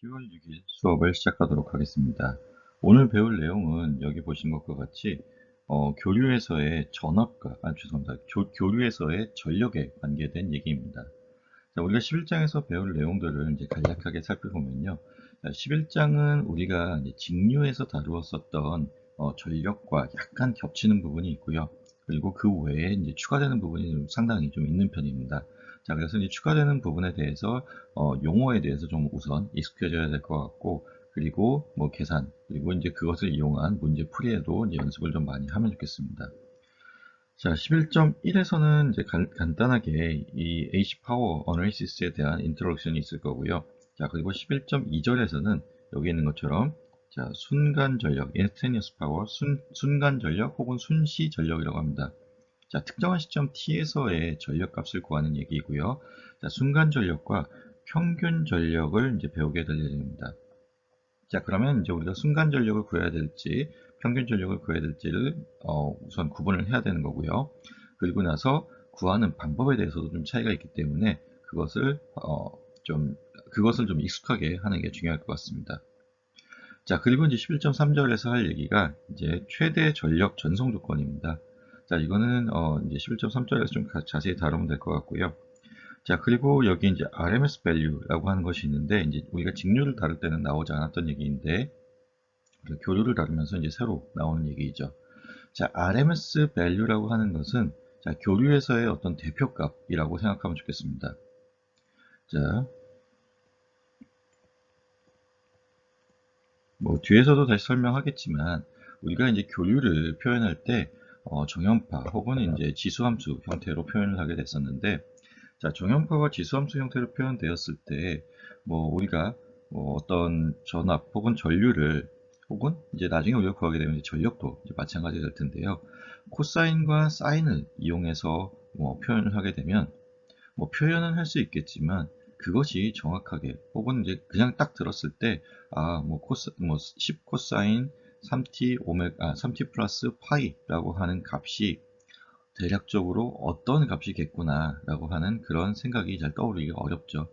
10월 6일 수업을 시작하도록 하겠습니다. 오늘 배울 내용은 여기 보신 것과 같이 교류에서의 전압과, 죄송합니다. 교류에서의 전력에 관계된 얘기입니다. 자, 우리가 11장에서 배울 내용들을 이제 간략하게 살펴보면요. 11장은 우리가 이제 직류에서 다루었었던 전력과 약간 겹치는 부분이 있고요. 그리고 그 외에 이제 추가되는 부분이 상당히 좀 있는 편입니다. 자, 그래서 이제 추가되는 부분에 대해서 용어에 대해서 좀 우선 익숙해져야 될 것 같고, 그리고 뭐 계산, 그리고 이제 그것을 이용한 문제 풀이에도 이제 연습을 좀 많이 하면 좋겠습니다. 자, 11.1에서는 이제 간단하게 이 AC 파워 어널리시스에 대한 인트로덕션이 있을 거고요. 자, 그리고 11.2절에서는 여기 있는 것처럼 자, 순간 전력, instantaneous power, 순간 전력 혹은 순시 전력이라고 합니다. 자, 특정한 시점 t에서의 전력 값을 구하는 얘기이고요. 자, 순간 전력과 평균 전력을 이제 배우게 될 예정입니다. 자, 그러면 이제 우리가 순간 전력을 구해야 될지 평균 전력을 구해야 될지를 우선 구분을 해야 되는 거고요. 그리고 나서 구하는 방법에 대해서도 좀 차이가 있기 때문에 그것을 좀 익숙하게 하는 게 중요할 것 같습니다. 자, 그리고 이제 11.3절에서 할 얘기가 이제 최대 전력 전송 조건입니다. 자, 이거는 이제 11.3절에서 좀 자세히 다루면 될 것 같고요. 자, 그리고 여기 이제 RMS value라고 하는 것이 있는데, 이제 우리가 직류를 다룰 때는 나오지 않았던 얘기인데, 교류를 다루면서 이제 새로 나오는 얘기죠. 자, RMS value라고 하는 것은 자, 교류에서의 어떤 대표값이라고 생각하면 좋겠습니다. 자, 뭐 뒤에서도 다시 설명하겠지만 우리가 이제 교류를 표현할 때 정연파 혹은 이제 지수함수 형태로 표현을 하게 됐었는데, 자, 정연파와 지수함수 형태로 표현되었을 때, 뭐, 우리가, 뭐, 어떤 전압 혹은 전류를, 혹은 이제 나중에 우리가 구하게 되면 이제 전력도 이제 마찬가지가 될 텐데요. 코사인과 사인을 이용해서 뭐 표현을 하게 되면, 뭐 표현은 할 수 있겠지만, 그것이 정확하게, 혹은 이제 그냥 딱 들었을 때, 뭐 10 코사인 3t 3t 플러스 파이라고 하는 값이 대략적으로 어떤 값이겠구나 라고 하는 그런 생각이 잘 떠오르기가 어렵죠.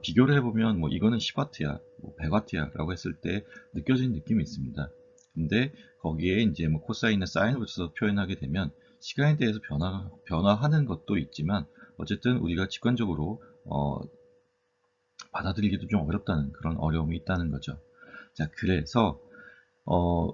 비교를 해보면 뭐 이거는 10W야, 뭐 100W야 라고 했을 때 느껴지는 느낌이 있습니다. 근데 거기에 이제 뭐 코사인이나 사인을 붙여서 표현하게 되면 시간에 대해서 변화하는 것도 있지만 어쨌든 우리가 직관적으로 받아들이기도 좀 어렵다는 그런 어려움이 있다는 거죠. 자, 그래서 어,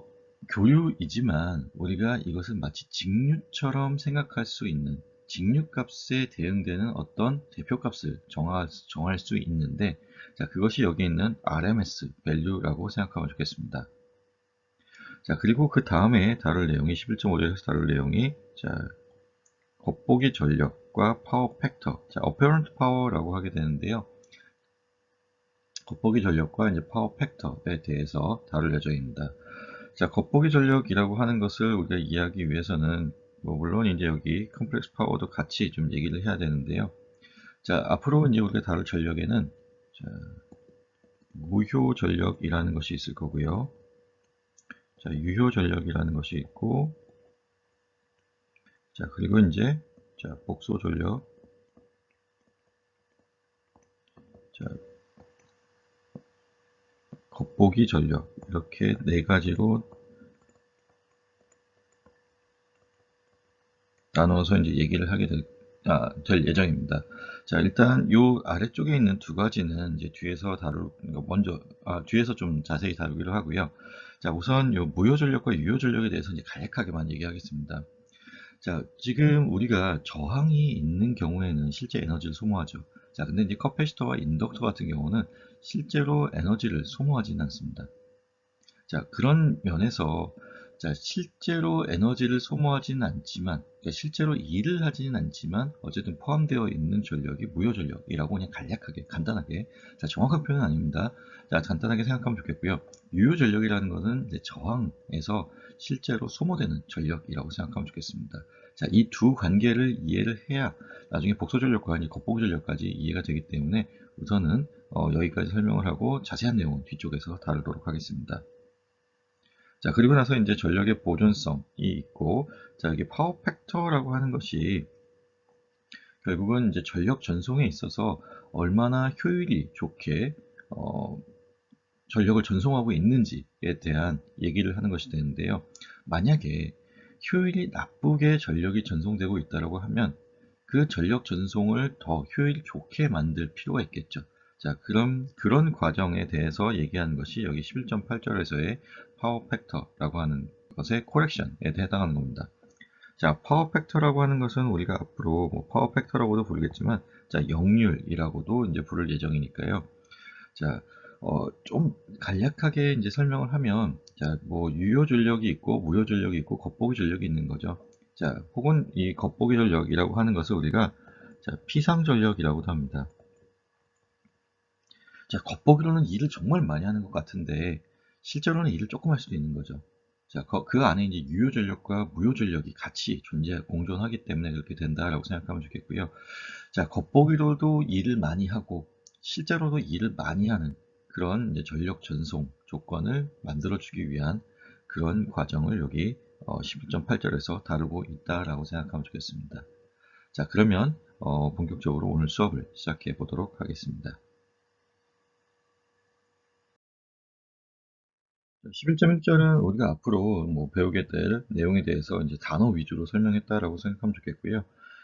교류이지만 우리가 이것은 마치 직류처럼 생각할 수 있는 직류값에 대응되는 어떤 대표값을 정할 수 있는데, 자, 그것이 여기 있는 RMS value라고 생각하면 좋겠습니다. 자, 그리고 그 다음에 다룰 내용이 11.5절에서 다룰 내용이 자, 겉보기 전력과 파워 팩터, 자, apparent power라고 하게 되는데요. 겉보기 전력과 이제 파워 팩터에 대해서 다룰 예정입니다. 자, 겉보기 전력이라고 하는 것을 우리가 이해하기 위해서는 뭐 물론 이제 여기 컴플렉스 파워도 같이 좀 얘기를 해야 되는데요. 자, 앞으로 이제 우리가 다룰 전력에는 자, 무효 전력이라는 것이 있을 거고요. 자, 유효 전력이라는 것이 있고, 자, 그리고 이제 자, 복소 전력, 자, 겉보기 전력 이렇게 네 가지로 나눠서 이제 얘기를 하게 될 예정입니다. 자, 일단 요 아래쪽에 있는 두 가지는 이제 뒤에서 좀 자세히 다루기로 하고요. 자, 우선 요 무효 전력과 유효 전력에 대해서 이제 간략하게만 얘기하겠습니다. 자, 지금 우리가 저항이 있는 경우에는 실제 에너지를 소모하죠. 자, 근데 이제 커패시터와 인덕터 같은 경우는 실제로 에너지를 소모하지는 않습니다. 자, 그런 면에서 자, 실제로 에너지를 소모하지는 않지만, 그러니까 실제로 일을 하지는 않지만 어쨌든 포함되어 있는 전력이 무효 전력이라고 그냥 간략하게, 간단하게, 자, 정확한 표현은 아닙니다. 자, 간단하게 생각하면 좋겠고요. 유효 전력이라는 것은 이제 저항에서 실제로 소모되는 전력이라고 생각하면 좋겠습니다. 자, 이 두 관계를 이해를 해야 나중에 복소 전력과 겉보기 전력까지 이해가 되기 때문에 우선은 여기까지 설명을 하고 자세한 내용은 뒤쪽에서 다루도록 하겠습니다. 자, 그리고 나서 이제 전력의 보존성이 있고, 자, 여기 파워 팩터라고 하는 것이 결국은 이제 전력 전송에 있어서 얼마나 효율이 좋게, 전력을 전송하고 있는지에 대한 얘기를 하는 것이 되는데요. 만약에 효율이 나쁘게 전력이 전송되고 있다고 하면 그 전력 전송을 더 효율 좋게 만들 필요가 있겠죠. 자, 그럼 그런 과정에 대해서 얘기하는 것이 여기 11.8절에서의 파워 팩터라고 하는 것의 코렉션에 해당하는 겁니다. 자, 파워 팩터라고 하는 것은 우리가 앞으로 뭐 파워 팩터라고도 부르겠지만, 자, 역률이라고도 이제 부를 예정이니까요. 자, 좀 간략하게 이제 설명을 하면, 자, 뭐 유효 전력이 있고 무효 전력이 있고 겉보기 전력이 있는 거죠. 자, 혹은 이 겉보기 전력이라고 하는 것을 우리가 자, 피상 전력이라고도 합니다. 자, 겉보기로는 일을 정말 많이 하는 것 같은데 실제로는 일을 조금 할 수도 있는 거죠. 자, 그 안에 이제 유효 전력과 무효 전력이 같이 공존하기 때문에 그렇게 된다라고 생각하면 좋겠고요. 자, 겉보기로도 일을 많이 하고 실제로도 일을 많이 하는 그런 이제 전력 전송 조건을 만들어주기 위한 그런 과정을 여기 11.8절에서 다루고 있다라고 생각하면 좋겠습니다. 자, 그러면 본격적으로 오늘 수업을 시작해 보도록 하겠습니다. 11.1절은 우리가 앞으로 뭐 배우게 될 내용에 대해서 이제 단어 위주로 설명했다라고 생각하면 좋겠고요.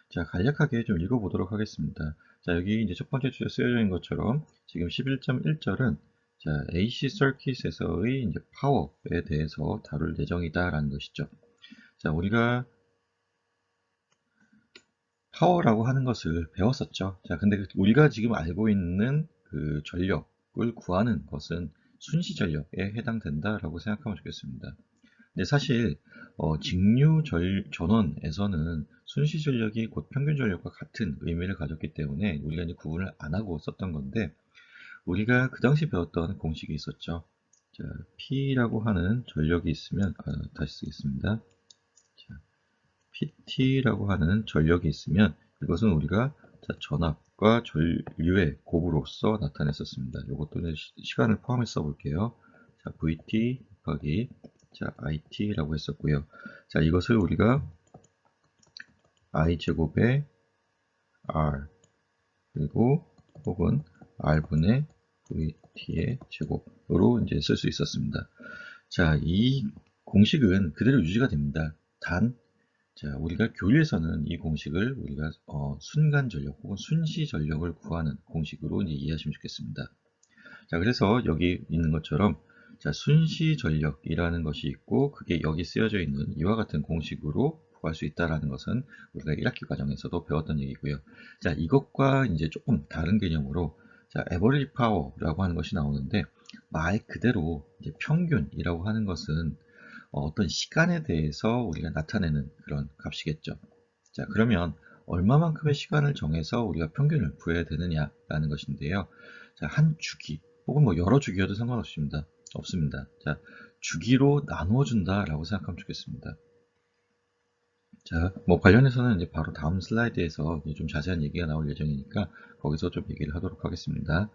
자, 간략하게 좀 읽어보도록 하겠습니다. 자, 여기 이제 첫 번째 줄에 쓰여져 있는 것처럼 지금 11.1절은 자, AC 서킷에서의 이제 파워에 대해서 다룰 예정이다라는 것이죠. 자, 우리가 파워라고 하는 것을 배웠었죠. 자, 근데 우리가 지금 알고 있는 그 전력을 구하는 것은 순시 전력에 해당된다라고 생각하면 좋겠습니다. 근데 사실 직류 전원에서는 순시 전력이 곧 평균 전력과 같은 의미를 가졌기 때문에 우리가 이제 구분을 안 하고 썼던 건데, 우리가 그 당시 배웠던 공식이 있었죠. 자, P라고 하는 전력이 있으면 다시 쓰겠습니다. 자, PT라고 하는 전력이 있으면 이것은 우리가 자, 전압과 전류의 곱으로서 나타냈었습니다. 이것도 시간을 포함해서 써볼게요. 자, VT 곱하기 자, IT라고 했었고요. 자, 이것을 우리가 I제곱의 R 그리고 혹은 R분의 VT의 제곱으로 이제 쓸 수 있었습니다. 자, 이 공식은 그대로 유지가 됩니다. 단, 자, 우리가 교류에서는 이 공식을 우리가 순간 전력 혹은 순시 전력을 구하는 공식으로 이제 이해하시면 좋겠습니다. 자, 그래서 여기 있는 것처럼 자, 순시 전력이라는 것이 있고 그게 여기 쓰여져 있는 이와 같은 공식으로 구할 수 있다라는 것은 우리가 1학기 과정에서도 배웠던 얘기고요. 자, 이것과 이제 조금 다른 개념으로 자, 에버리지 파워라고 하는 것이 나오는데 말 그대로 이제 평균이라고 하는 것은 어떤 시간에 대해서 우리가 나타내는 그런 값이겠죠. 자, 그러면 얼마만큼의 시간을 정해서 우리가 평균을 구해야 되느냐라는 것인데요. 자, 한 주기 혹은 뭐 여러 주기여도 상관없습니다. 없습니다. 자, 주기로 나누어 준다라고 생각하면 좋겠습니다. 자, 뭐 관련해서는 이제 바로 다음 슬라이드에서 좀 자세한 얘기가 나올 예정이니까 거기서 좀 얘기를 하도록 하겠습니다.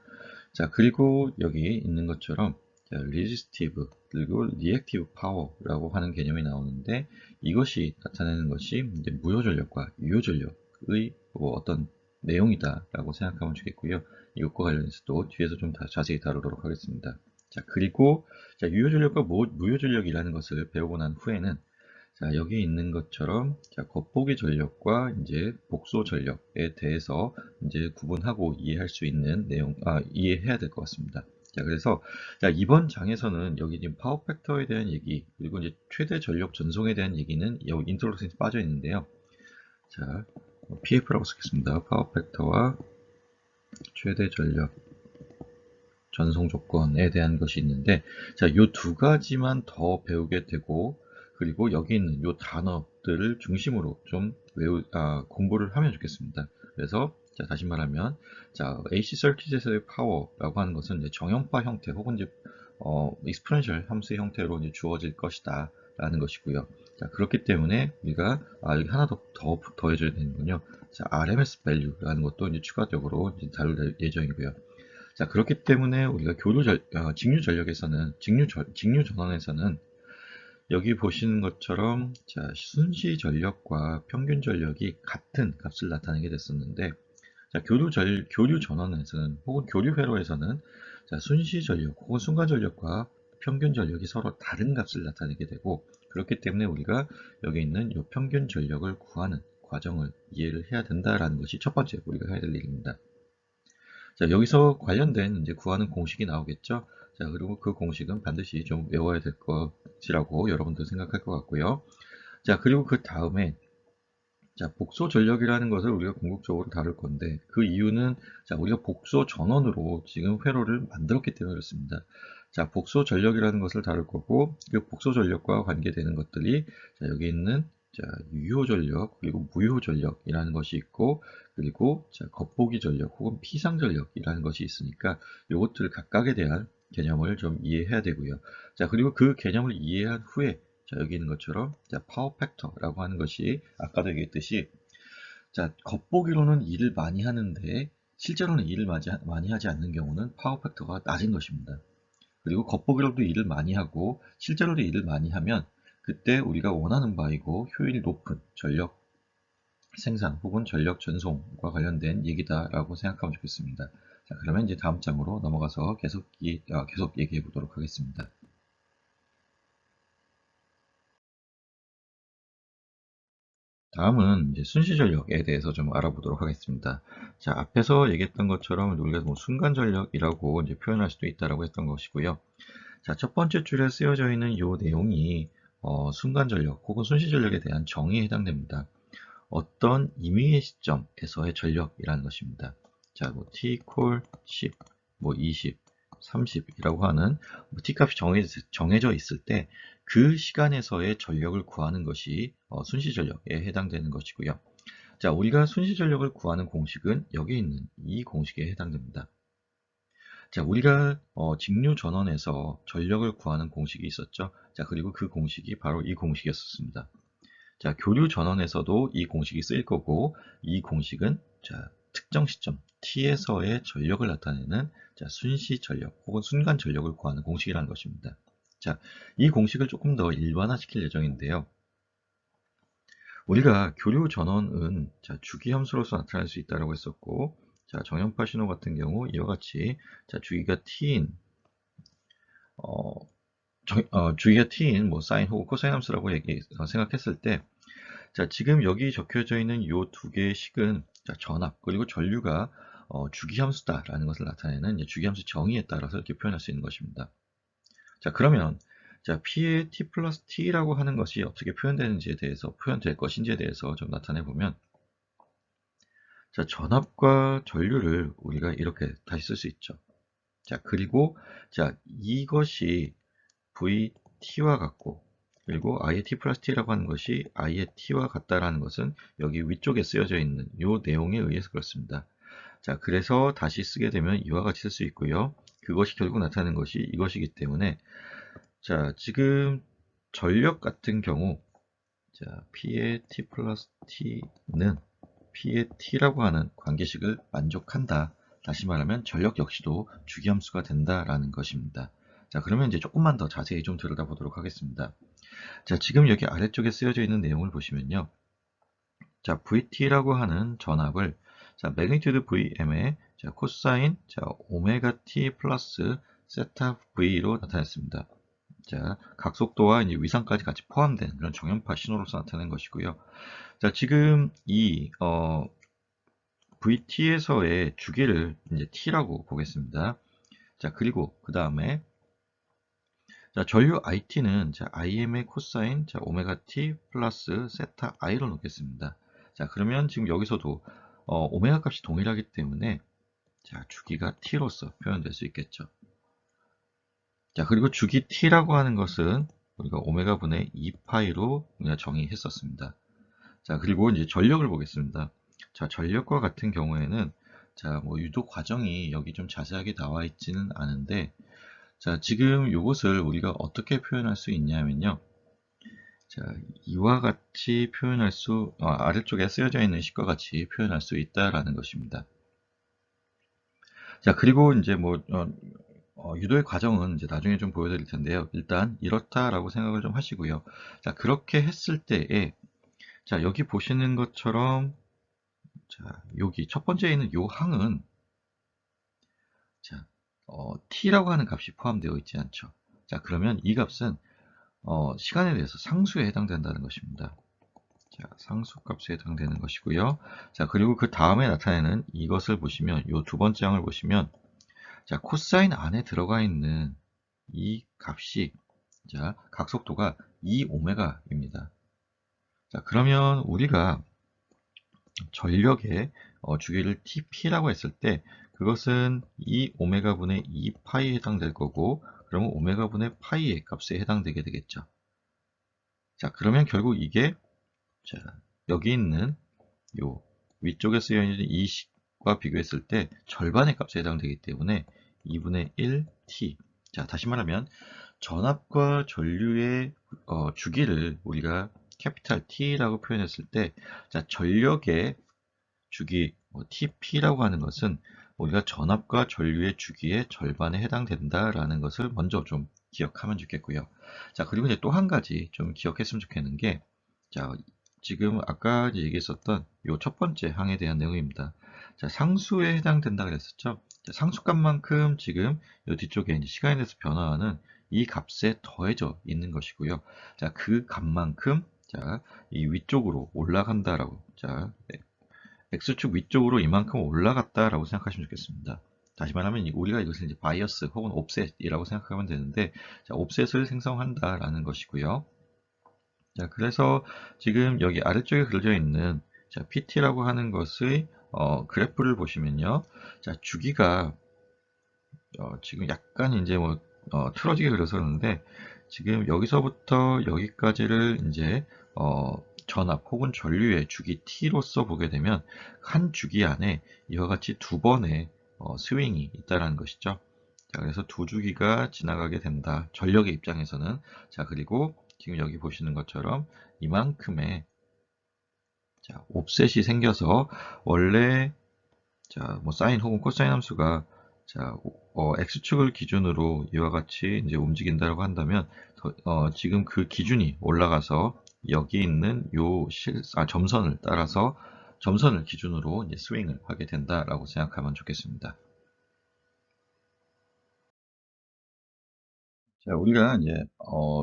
자, 그리고 여기 있는 것처럼 자, resistive 그리고 reactive power라고 하는 개념이 나오는데 이것이 나타내는 것이 이제 무효 전력과 유효 전력의 뭐 어떤 내용이다라고 생각하면 좋겠고요. 이것과 관련해서도 뒤에서 좀 자세히 다루도록 하겠습니다. 자, 그리고 자, 유효 전력과 무효 전력이라는 것을 배우고 난 후에는 자, 여기 있는 것처럼 자, 겉보기 전력과 이제 복소 전력에 대해서 이제 구분하고 이해할 수 있는 내용, 이해해야 될 것 같습니다. 자, 그래서 자, 이번 장에서는 여기 지금 파워 팩터에 대한 얘기, 그리고 이제 최대 전력 전송에 대한 얘기는 여기 인트로덕션에 빠져 있는데요. 자, PF라고 쓰겠습니다. 파워 팩터와 최대 전력 전송 조건에 대한 것이 있는데, 자, 이 두 가지만 더 배우게 되고, 그리고 여기 있는 이 단어들을 중심으로 좀 공부를 하면 좋겠습니다. 그래서, 자, 다시 말하면, 자, AC 서킷에서의 파워라고 하는 것은 이제 정형파 형태 혹은 이제, 익스포넨셜 함수 형태로 이제 주어질 것이다. 라는 것이고요. 자, 그렇기 때문에 우리가, 여기 하나 더 더해줘야 되는군요. 자, RMS value라는 것도 이제 추가적으로 이제 다룰 예정이고요. 자, 그렇기 때문에 우리가 직류 전력에서는, 직류 전원에서는 여기 보시는 것처럼 자, 순시 전력과 평균 전력이 같은 값을 나타내게 됐었는데, 자, 교류 전원에서는 혹은 교류 회로에서는 자, 순시 전력 혹은 순간 전력과 평균 전력이 서로 다른 값을 나타내게 되고, 그렇기 때문에 우리가 여기 있는 이 평균 전력을 구하는 과정을 이해를 해야 된다라는 것이 첫 번째 우리가 해야 될 일입니다. 자, 여기서 관련된 이제 구하는 공식이 나오겠죠. 자, 그리고 그 공식은 반드시 좀 외워야 될 것이라고 여러분들 생각할 것 같고요. 자, 그리고 그 다음에 자, 복소 전력이라는 것을 우리가 궁극적으로 다룰 건데, 그 이유는 자, 우리가 복소 전원으로 지금 회로를 만들었기 때문에 그렇습니다. 자, 복소 전력이라는 것을 다룰 거고, 그 복소 전력과 관계되는 것들이 자, 여기 있는 자, 유효 전력 그리고 무효 전력이라는 것이 있고, 그리고 자, 겉보기 전력 혹은 피상 전력이라는 것이 있으니까 이것들 각각에 대한 개념을 좀 이해해야 되고요. 자, 그리고 그 개념을 이해한 후에 자, 여기 있는 것처럼 자, 파워 팩터라고 하는 것이 아까도 얘기했듯이 자, 겉보기로는 일을 많이 하는데 실제로는 일을 많이 하지 않는 경우는 파워 팩터가 낮은 것입니다. 그리고 겉보기로도 일을 많이 하고 실제로도 일을 많이 하면 그때 우리가 원하는 바이고 효율이 높은 전력 생산 혹은 전력 전송과 관련된 얘기다라고 생각하면 좋겠습니다. 자, 그러면 이제 다음 장으로 넘어가서 계속 얘기해 보도록 하겠습니다. 다음은 이제 순시 전력에 대해서 좀 알아보도록 하겠습니다. 자, 앞에서 얘기했던 것처럼 우리가 뭐 순간 전력이라고 이제 표현할 수도 있다라고 했던 것이고요. 자, 첫 번째 줄에 쓰여져 있는 이 내용이 순간 전력 혹은 순시 전력에 대한 정의에 해당됩니다. 어떤 임의의 시점에서의 전력이라는 것입니다. 자, 뭐 t 콜 10, 뭐 20, 30이라고 하는 뭐 t 값이 정해져 있을 때 그 시간에서의 전력을 구하는 것이 순시 전력에 해당되는 것이고요. 자, 우리가 순시 전력을 구하는 공식은 여기 있는 이 공식에 해당됩니다. 자, 우리가 직류 전원에서 전력을 구하는 공식이 있었죠. 자, 그리고 그 공식이 바로 이 공식이었습니다. 자, 교류 전원에서도 이 공식이 쓰일 거고, 이 공식은 자, 특정 시점 t에서의 전력을 나타내는 자, 순시 전력 혹은 순간 전력을 구하는 공식이라는 것입니다. 자, 이 공식을 조금 더 일반화시킬 예정인데요. 우리가 교류 전원은 자, 주기 함수로서 나타날 수 있다고 했었고, 자, 정연파 신호 같은 경우 이와 같이 자, 주기가 t인 주기가 t인 뭐 사인 혹은 코사인 함수라고 생각했을 때, 자, 지금 여기 적혀져 있는 이 두 개의 식은 자, 전압 그리고 전류가 주기함수다라는 것을 나타내는 주기함수 정의에 따라서 이렇게 표현할 수 있는 것입니다. 자, 그러면 자, P의 T 플러스 T라고 하는 것이 어떻게 표현될 것인지에 대해서 좀 나타내 보면, 자, 전압과 전류를 우리가 이렇게 다시 쓸 수 있죠. 자, 그리고 자, 이것이 VT와 같고, 그리고 I의 T 플러스 T라고 하는 것이 I의 T와 같다라는 것은 여기 위쪽에 쓰여져 있는 이 내용에 의해서 그렇습니다. 자, 그래서 다시 쓰게 되면 이와 같이 쓸 수 있고요. 그것이 결국 나타내는 것이 이것이기 때문에, 자, 지금 전력 같은 경우, 자, P의 T 플러스 T는 P의 T라고 하는 관계식을 만족한다. 다시 말하면 전력 역시도 주기함수가 된다라는 것입니다. 자, 그러면 이제 조금만 더 자세히 좀 들여다보도록 하겠습니다. 자, 지금 여기 아래쪽에 쓰여져 있는 내용을 보시면요. 자, VT라고 하는 전압을 자, 매그니튜드 VM의 자, 코사인 자, 오메가 T 플러스 세타 V로 나타냈습니다. 자, 각속도와 이제 위상까지 같이 포함된 그런 정연파 신호로서 나타낸 것이고요. 자, 지금 이 VT에서의 주기를 이제 T라고 보겠습니다. 자, 그리고 그 다음에 자, 전류 IT는 자, IM의 코사인 자, 오메가 T 플러스 세타 I로 놓겠습니다. 자, 그러면 지금 여기서도 오메가 값이 동일하기 때문에 자, 주기가 T로서 표현될 수 있겠죠. 자, 그리고 주기 T라고 하는 것은 우리가 오메가 분의 2파이로 그냥 정의했었습니다. 자, 그리고 이제 전력을 보겠습니다. 자, 전력과 같은 경우에는 자, 뭐 유도 과정이 여기 좀 자세하게 나와 있지는 않은데, 자, 지금 이것을 우리가 어떻게 표현할 수 있냐면요. 자, 이와 같이 아래쪽에 쓰여져 있는 식과 같이 표현할 수 있다라는 것입니다. 자, 그리고 이제 뭐, 유도의 과정은 이제 나중에 좀 보여드릴 텐데요. 일단 이렇다라고 생각을 좀 하시고요. 자, 그렇게 했을 때에, 자, 여기 보시는 것처럼, 자, 여기 첫 번째에 있는 요 항은, 자, t라고 하는 값이 포함되어 있지 않죠. 자, 그러면 이 값은 시간에 대해서 상수에 해당된다는 것입니다. 자, 상수값에 해당되는 것이고요. 자, 그리고 그 다음에 나타내는 이것을 보시면, 이 두 번째 항을 보시면, 자, 코사인 안에 들어가 있는 이 값이, 자, 각속도가 2오메가입니다. 자, 그러면 우리가 전력의 주기를 TP라고 했을 때, 그것은 2오메가분의 2파이에 해당될 거고, 그러면 오메가분의 파이의 값에 해당되게 되겠죠. 자, 그러면 결국 이게, 자, 여기 있는 요 위쪽에 쓰여 있는 이 식과 비교했을 때 절반의 값에 해당되기 때문에 2분의 1t. 자, 다시 말하면 전압과 전류의 주기를 우리가 캐피탈 T라고 표현했을 때, 자, 전력의 주기 TP라고 하는 것은 우리가 전압과 전류의 주기의 절반에 해당된다라는 것을 먼저 좀 기억하면 좋겠고요. 자, 그리고 이제 또 한 가지 좀 기억했으면 좋겠는 게, 자, 지금 아까 얘기했었던 이 첫 번째 항에 대한 내용입니다. 자, 상수에 해당된다 그랬었죠. 자, 상수값만큼 지금 이 뒤쪽에 이제 시간에 대해서 변화하는 이 값에 더해져 있는 것이고요. 자, 그 값만큼, 자, 이 위쪽으로 올라간다라고, 자, X축 위쪽으로 이만큼 올라갔다라고 생각하시면 좋겠습니다. 다시 말하면 우리가 이것을 이제 바이어스 혹은 옵셋이라고 생각하면 되는데, 자, 옵셋을 생성한다라는 것이고요. 자, 그래서 지금 여기 아래쪽에 그려져 있는, 자, PT라고 하는 것의 그래프를 보시면요. 자, 주기가 지금 약간 이제 뭐 틀어지게 그려서 그러는데, 지금 여기서부터 여기까지를 이제 전압 혹은 전류의 주기 T로서 보게 되면 한 주기 안에 이와 같이 두 번의 스윙이 있다라는 것이죠. 자, 그래서 두 주기가 지나가게 된다. 전력의 입장에서는. 자, 그리고 지금 여기 보시는 것처럼 이만큼의, 자, 옵셋이 생겨서 원래, 자, 뭐 사인 혹은 코사인 함수가, 자, x축을 기준으로 이와 같이 이제 움직인다고 한다면 지금 그 기준이 올라가서 여기 있는 요 점선을 따라서 점선을 기준으로 이제 스윙을 하게 된다라고 생각하면 좋겠습니다. 자, 우리가 이제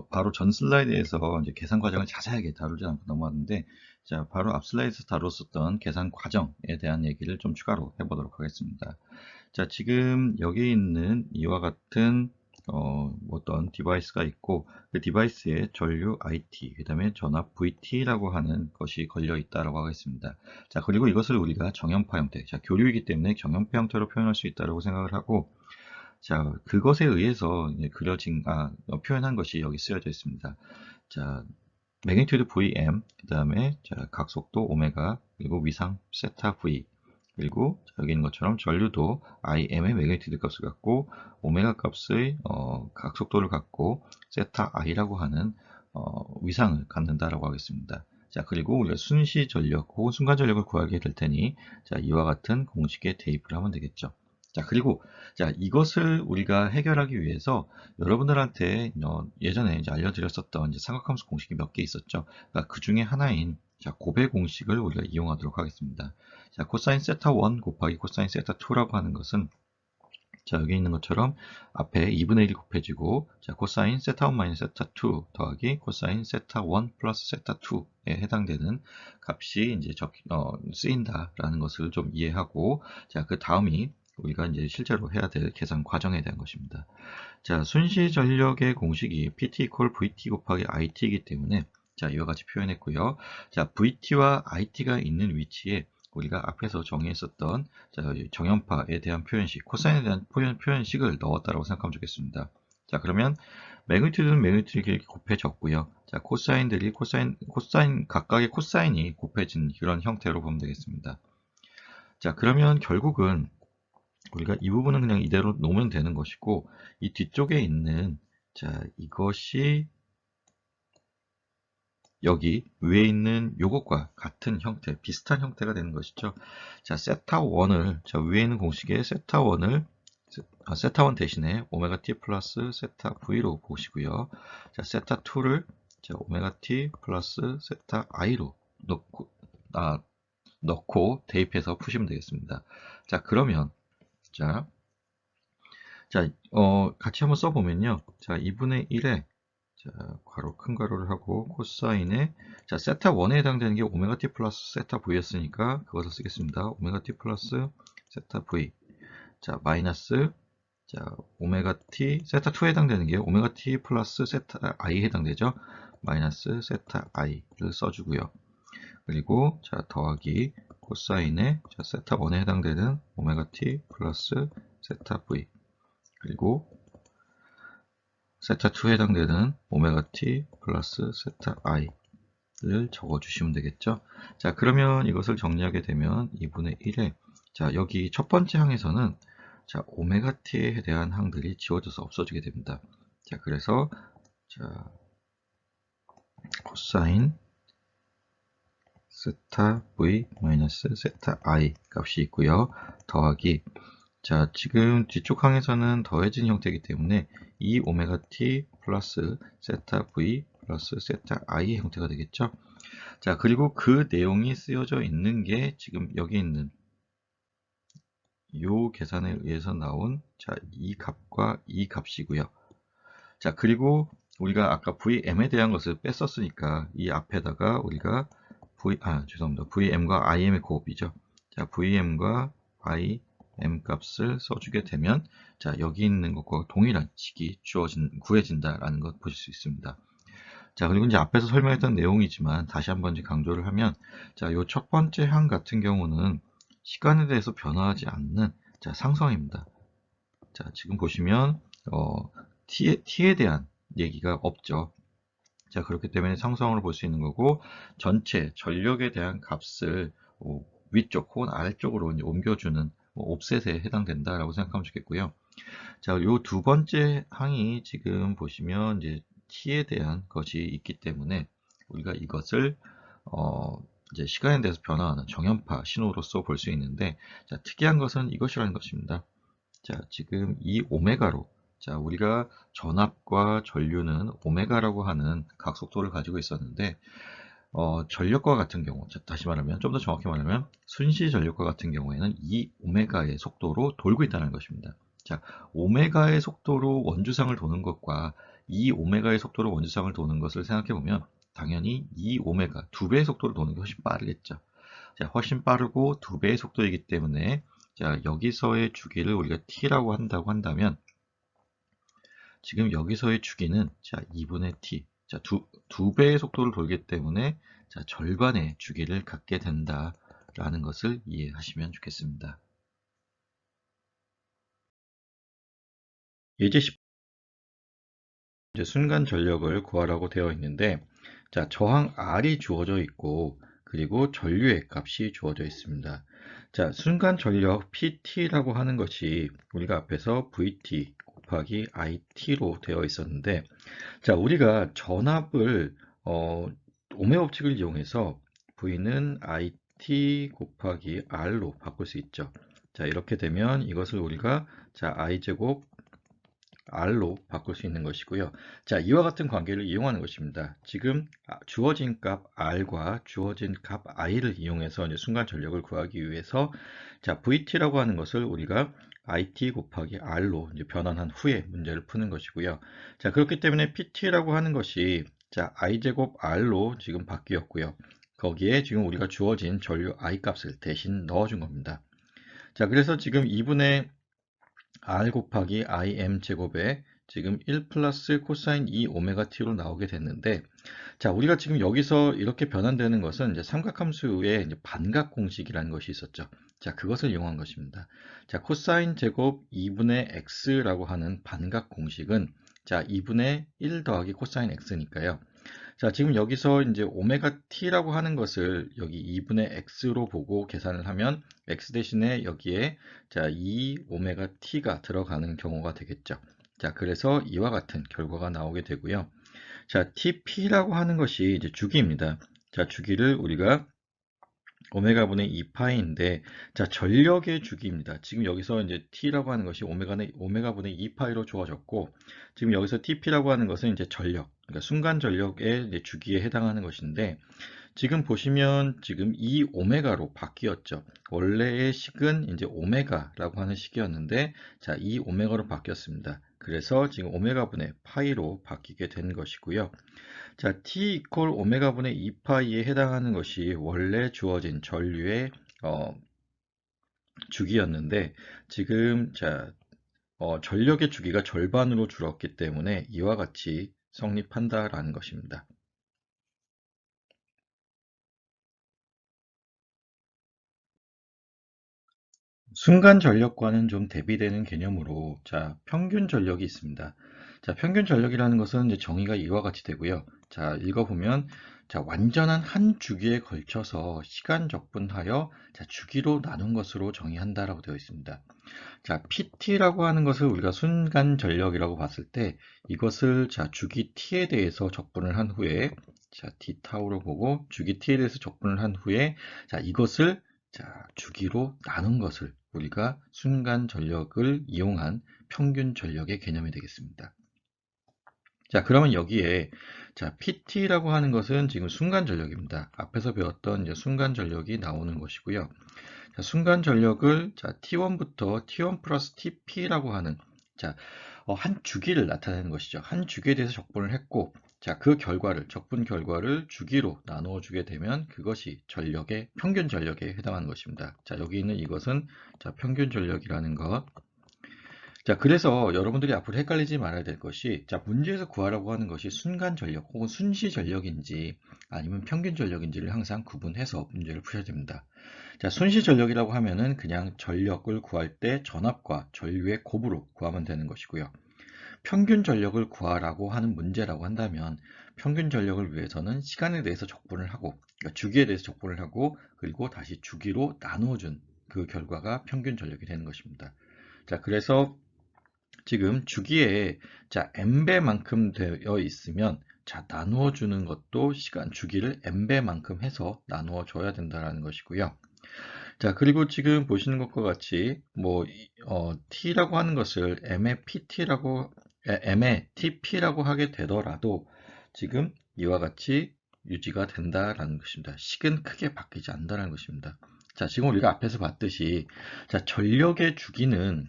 바로 전 슬라이드에서 이제 계산 과정을 자세하게 다루지 않고 넘어왔는데, 자, 바로 앞 슬라이드에서 다뤘었던 계산 과정에 대한 얘기를 좀 추가로 해보도록 하겠습니다. 자, 지금 여기 있는 이와 같은 어떤 디바이스가 있고, 그 디바이스에 전류 IT, 그 다음에 전압 VT라고 하는 것이 걸려 있다고 하겠습니다. 자, 그리고 이것을 우리가 정연파 형태, 자, 교류이기 때문에 정연파 형태로 표현할 수 있다고 생각을 하고, 자, 그것에 의해서 이제 표현한 것이 여기 쓰여져 있습니다. 자, 매그니튜드 VM, 그 다음에 각속도 오메가, 그리고 위상 세타 V, 그리고 여기 있는 것처럼 전류도 IM의 매그니튜드 값을 갖고 오메가 값의 각속도를 갖고 세타 I라고 하는 위상을 갖는다라고 하겠습니다. 자, 그리고 우리가 순시 전력 혹은 순간 전력을 구하게 될 테니, 자, 이와 같은 공식에 대입을 하면 되겠죠. 자, 그리고 자, 이것을 우리가 해결하기 위해서 여러분들한테 예전에 이제 알려드렸었던 이제 삼각함수 공식이 몇 개 있었죠. 그러니까 그 중에 하나인, 자, 곱의 공식을 우리가 이용하도록 하겠습니다. 자, 코사인 세타 1 곱하기 코사인 세타 2라고 하는 것은, 자, 여기 있는 것처럼 앞에 2분의 1이 곱해지고, 자, 코사인 세타 1 마이너스 세타 2 더하기 코사인 세타 1 플러스 세타 2에 해당되는 값이 이제 쓰인다라는 것을 좀 이해하고, 자, 그 다음이 우리가 이제 실제로 해야 될 계산 과정에 대한 것입니다. 자, 순시 전력의 공식이 PT 이퀄 VT 곱하기 IT이기 때문에, 자, 이와 같이 표현했고요. 자, VT와 IT가 있는 위치에 우리가 앞에서 정의했었던, 자, 정연파에 대한 표현식, 코사인에 대한 표현식을 넣었다고 생각하면 좋겠습니다. 자, 그러면 매그니튜드는 매그니튜드 이렇게 곱해졌고요. 자, 코사인들이 코사인 각각의 코사인이 곱해진 이런 형태로 보면 되겠습니다. 자, 그러면 결국은 우리가 이 부분은 그냥 이대로 놓으면 되는 것이고, 이 뒤쪽에 있는, 자, 이것이 여기 위에 있는 요것과 같은 형태, 비슷한 형태가 되는 것이죠. 자, 세타 1을, 자, 위에 있는 공식에 세타 1을, 세타 1 대신에 오메가 t 플러스 세타 v로 보시고요. 자, 세타 2를, 자, 오메가 t 플러스 세타 i로 넣고 대입해서 푸시면 되겠습니다. 자, 그러면, 자, 자, 같이 한번 써보면요. 자, 2분의 1에, 자, 괄호, 큰 괄호를 하고, 코사인에, 자, 세타 1에 해당되는 게 오메가 t 플러스 세타 v였으니까, 그것을 쓰겠습니다. 오메가 t 플러스 세타 v. 자, 마이너스, 자, 오메가 t, 세타 2에 해당되는 게 오메가 t 플러스 세타 i에 해당되죠. 마이너스 세타 i를 써주고요. 그리고, 자, 더하기, 코사인에, 자, 세타 1에 해당되는 오메가 t 플러스 세타 v. 그리고 세타2에 해당되는 오메가 t 플러스 세타 i를 적어주시면 되겠죠. 자, 그러면 이것을 정리하게 되면 2분의 1에, 자, 여기 첫 번째 항에서는, 자, 오메가 t에 대한 항들이 지워져서 없어지게 됩니다. 자, 그래서, 자, 코사인 세타 v 마이너스 세타 i 값이 있고요. 더하기, 자, 지금 뒤쪽 항에서는 더해진 형태이기 때문에 2 오메가 t 플러스 세타 v 플러스 세타 i의 형태가 되겠죠. 자, 그리고 그 내용이 쓰여져 있는 게 지금 여기 있는 요 계산에 의해서 나온, 자, 이 값과 이 값이고요. 자, 그리고 우리가 아까 vm에 대한 것을 뺐었으니까 이 앞에다가 우리가 죄송합니다. vm과 im의 곱이죠. 자, vm과 im 값을 써주게 되면, 자, 여기 있는 것과 동일한 식이 구해진다라는 것 보실 수 있습니다. 자, 그리고 이제 앞에서 설명했던 내용이지만 다시 한번 이제 강조를 하면, 자, 요 첫 번째 항 같은 경우는 시간에 대해서 변화하지 않는, 자, 상성입니다. 자, 지금 보시면 t에 대한 얘기가 없죠. 자, 그렇기 때문에 상성으로 볼 수 있는 거고, 전체 전력에 대한 값을 위쪽 혹은 아래쪽으로 이제 옮겨주는 옵셋에 해당된다라고 생각하면 좋겠고요. 자, 요 두 번째 항이 지금 보시면 이제 t에 대한 것이 있기 때문에 우리가 이것을 이제 시간에 대해서 변화하는 정연파 신호로서 볼 수 있는데, 자, 특이한 것은 이것이라는 것입니다. 자, 지금 이 오메가로, 자, 우리가 전압과 전류는 오메가라고 하는 각속도를 가지고 있었는데, 전력과 같은 경우, 자, 다시 말하면, 좀 더 정확히 말하면, 순시 전력과 같은 경우에는 이 오메가의 속도로 돌고 있다는 것입니다. 자, 오메가의 속도로 원주상을 도는 것과 이 오메가의 속도로 원주상을 도는 것을 생각해 보면, 당연히 이 오메가, 2배의 속도로 도는 게 훨씬 빠르겠죠. 자, 훨씬 빠르고 2배의 속도이기 때문에, 자, 여기서의 주기를 우리가 t라고 한다고 한다면, 지금 여기서의 주기는, 자, 2분의 t. 자, 두 배의 속도를 돌기 때문에, 자, 절반의 주기를 갖게 된다라는 것을 이해하시면 좋겠습니다. 예제 10, 이제 순간 전력을 구하라고 되어 있는데, 자, 저항 R이 주어져 있고, 그리고 전류의 값이 주어져 있습니다. 자, 순간 전력 PT라고 하는 것이 우리가 앞에서 VT 곱하기 IT로 되어 있었는데, 자, 우리가 전압을 오메 법칙을 이용해서 V는 IT 곱하기 R로 바꿀 수 있죠. 자, 이렇게 되면 이것을 우리가, 자, I제곱 R로 바꿀 수 있는 것이고요. 자, 이와 같은 관계를 이용하는 것입니다. 지금 주어진 값 R과 주어진 값 I를 이용해서 이제 순간 전력을 구하기 위해서, 자, VT라고 하는 것을 우리가 IT 곱하기 R로 이제 변환한 후에 문제를 푸는 것이고요. 자, 그렇기 때문에 PT라고 하는 것이, 자, I제곱 R로 지금 바뀌었고요. 거기에 지금 우리가 주어진 전류 I 값을 대신 넣어준 겁니다. 자, 그래서 지금 2분의 R 곱하기 im 제곱에 지금 1 플러스 코사인 2 오메가 t로 나오게 됐는데, 자, 우리가 지금 여기서 이렇게 변환되는 것은 이제 삼각함수의 이제 반각 공식이라는 것이 있었죠. 자, 그것을 이용한 것입니다. 자, 코사인 제곱 2분의 x라고 하는 반각 공식은, 자, 2분의 1 더하기 코사인 x니까요. 자, 지금 여기서 이제 오메가 t라고 하는 것을 여기 2분의 x로 보고 계산을 하면 x 대신에 여기에, 자, 2 오메가 t가 들어가는 경우가 되겠죠. 자, 그래서 이와 같은 결과가 나오게 되고요. 자, TP라고 하는 것이 이제 주기입니다. 자, 주기를 우리가 오메가분의 2파이인데, 자, 전력의 주기입니다. 지금 여기서 이제 T라고 하는 것이 오메가분의 2파이로 주어졌고, 지금 여기서 TP라고 하는 것은 이제 전력, 그러니까 순간 전력의 이제 주기에 해당하는 것인데, 지금 보시면 지금 이 오메가로 바뀌었죠. 원래의 식은 이제 오메가라고 하는 식이었는데, 자, 이 오메가로 바뀌었습니다. 그래서 지금 오메가분의 파이로 바뀌게 된 것이고요. 자, t 이퀄 오메가분의 2파이에 해당하는 것이 원래 주어진 전류의 어, 주기였는데, 지금 자, 전력의 주기가 절반으로 줄었기 때문에 이와 같이 성립한다라는 것입니다. 순간 전력과는 좀 대비되는 개념으로, 자, 평균 전력이 있습니다. 자, 평균 전력이라는 것은 이제 정의가 이와 같이 되고요. 자, 읽어보면, 자, 완전한 한 주기에 걸쳐서 시간 적분하여 자, 주기로 나눈 것으로 정의한다라고 되어 있습니다. 자, PT라고 하는 것을 우리가 순간 전력이라고 봤을 때, 이것을 자, 주기 T에 대해서 적분을 한 후에, 자, D 타우로 보고 주기 T에 대해서 적분을 한 후에, 자, 이것을 자, 주기로 나눈 것을 우리가 순간 전력을 이용한 평균 전력의 개념이 되겠습니다. 자, 그러면 여기에 자, PT라고 하는 것은 지금 순간 전력입니다. 앞에서 배웠던 이제 순간 전력이 나오는 것이고요. 자, 순간 전력을 자, T1부터 T1 플러스 TP라고 하는 자, 한 주기를 나타내는 것이죠. 한 주기에 대해서 적분을 했고, 자, 그 결과를 적분 결과를 주기로 나누어 주게 되면 그것이 전력의 평균 전력에 해당하는 것입니다. 자, 여기 있는 이것은 자, 평균 전력이라는 것. 자, 그래서 여러분들이 앞으로 헷갈리지 말아야 될 것이, 자, 문제에서 구하라고 하는 것이 순간 전력 혹은 순시 전력인지 아니면 평균 전력인지를 항상 구분해서 문제를 푸셔야 됩니다. 자, 순시 전력이라고 하면은 그냥 전력을 구할 때 전압과 전류의 곱으로 구하면 되는 것이고요. 평균 전력을 구하라고 하는 문제라고 한다면 평균 전력을 위해서는 시간에 대해서 적분을 하고, 그러니까 주기에 대해서 적분을 하고, 그리고 다시 주기로 나누어준 그 결과가 평균 전력이 되는 것입니다. 자, 그래서 지금 주기에 자 n배만큼 되어 있으면 자 나누어 주는 것도 시간 주기를 n배만큼 해서 나누어 줘야 된다는 것이고요. 자, 그리고 지금 보시는 것과 같이 뭐 t라고 하는 것을 m의 pt라고 m의 tp라고 하게 되더라도 지금 이와 같이 유지가 된다라는 것입니다. 식은 크게 바뀌지 않는다는 것입니다. 자, 지금 우리가 앞에서 봤듯이 자 전력의 주기는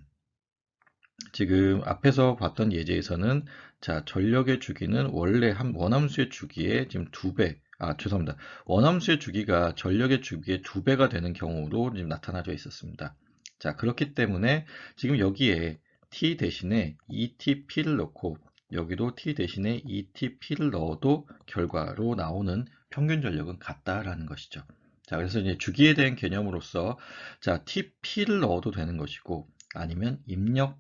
지금 앞에서 봤던 예제에서는 자, 전력의 주기는 원래 한 원함수의 주기의 지금 두 배, 죄송합니다. 원함수의 주기가 전력의 주기의 두 배가 되는 경우로 지금 나타나져 있었습니다. 자, 그렇기 때문에 지금 여기에 T 대신에 ETP를 넣고 여기도 T 대신에 ETP를 넣어도 결과로 나오는 평균 전력은 같다라는 것이죠. 자, 그래서 이제 주기에 대한 개념으로서 자, TP를 넣어도 되는 것이고 아니면 입력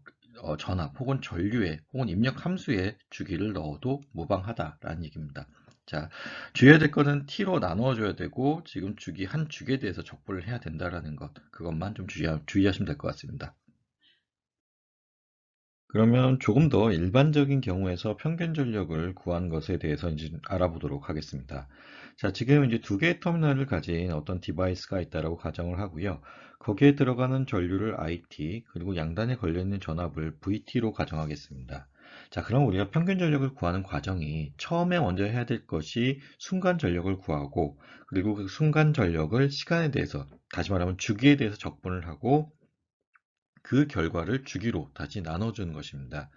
전압 혹은 전류의 혹은 입력 함수의 주기를 넣어도 무방하다라는 얘기입니다. 자, 주의해야 될 거는 t로 나누어줘야 되고 지금 주기 한 주기에 대해서 적분을 해야 된다라는 것 그것만 좀 주의하시면 될 것 같습니다. 그러면 조금 더 일반적인 경우에서 평균 전력을 구한 것에 대해서 이제 알아보도록 하겠습니다. 자, 지금 이제 두 개의 터미널을 가진 어떤 디바이스가 있다라고 가정을 하고요. 거기에 들어가는 전류를 IT, 그리고 양단에 걸려있는 전압을 VT로 가정하겠습니다. 자, 그럼 우리가 평균 전력을 구하는 과정이 처음에 먼저 해야 될 것이 순간 전력을 구하고, 그리고 그 순간 전력을 시간에 대해서, 다시 말하면 주기에 대해서 적분을 하고, 그 결과를 주기로 다시 나눠주는 것입니다.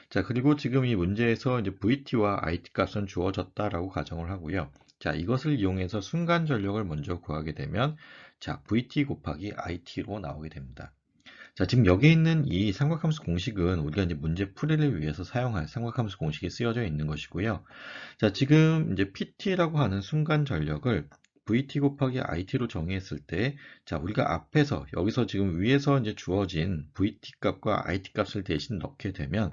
자, 그리고 지금 이 문제에서 이제 VT와 IT 값은 주어졌다라고 가정을 하고요. 자, 이것을 이용해서 순간 전력을 먼저 구하게 되면, 자, VT 곱하기 IT로 나오게 됩니다. 자, 지금 여기 있는 이 삼각함수 공식은 우리가 이제 문제 풀이를 위해서 사용할 삼각함수 공식이 쓰여져 있는 것이고요. 자, 지금 이제 PT라고 하는 순간 전력을 VT 곱하기 IT로 정의했을 때, 자, 우리가 앞에서, 여기서 지금 위에서 이제 주어진 VT 값과 IT 값을 대신 넣게 되면,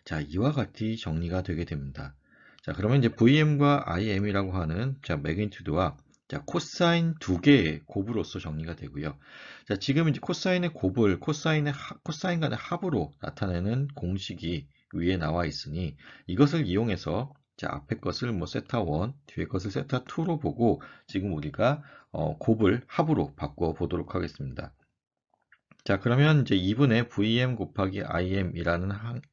자, 이와 같이 정리가 되게 됩니다. 자, 그러면 이제 VM과 IM이라고 하는, 자, 매그니튜드와 자, 코사인 두 개의 곱으로서 정리가 되고요. 자, 지금 이제 코사인의 곱을 코사인 간의 합으로 나타내는 공식이 위에 나와 있으니 이것을 이용해서 자, 앞에 것을 뭐 세타 1, 뒤에 것을 세타 2로 보고 지금 우리가 곱을 합으로 바꿔 보도록 하겠습니다. 자, 그러면 이제 2분의 VM 곱하기 IM이라는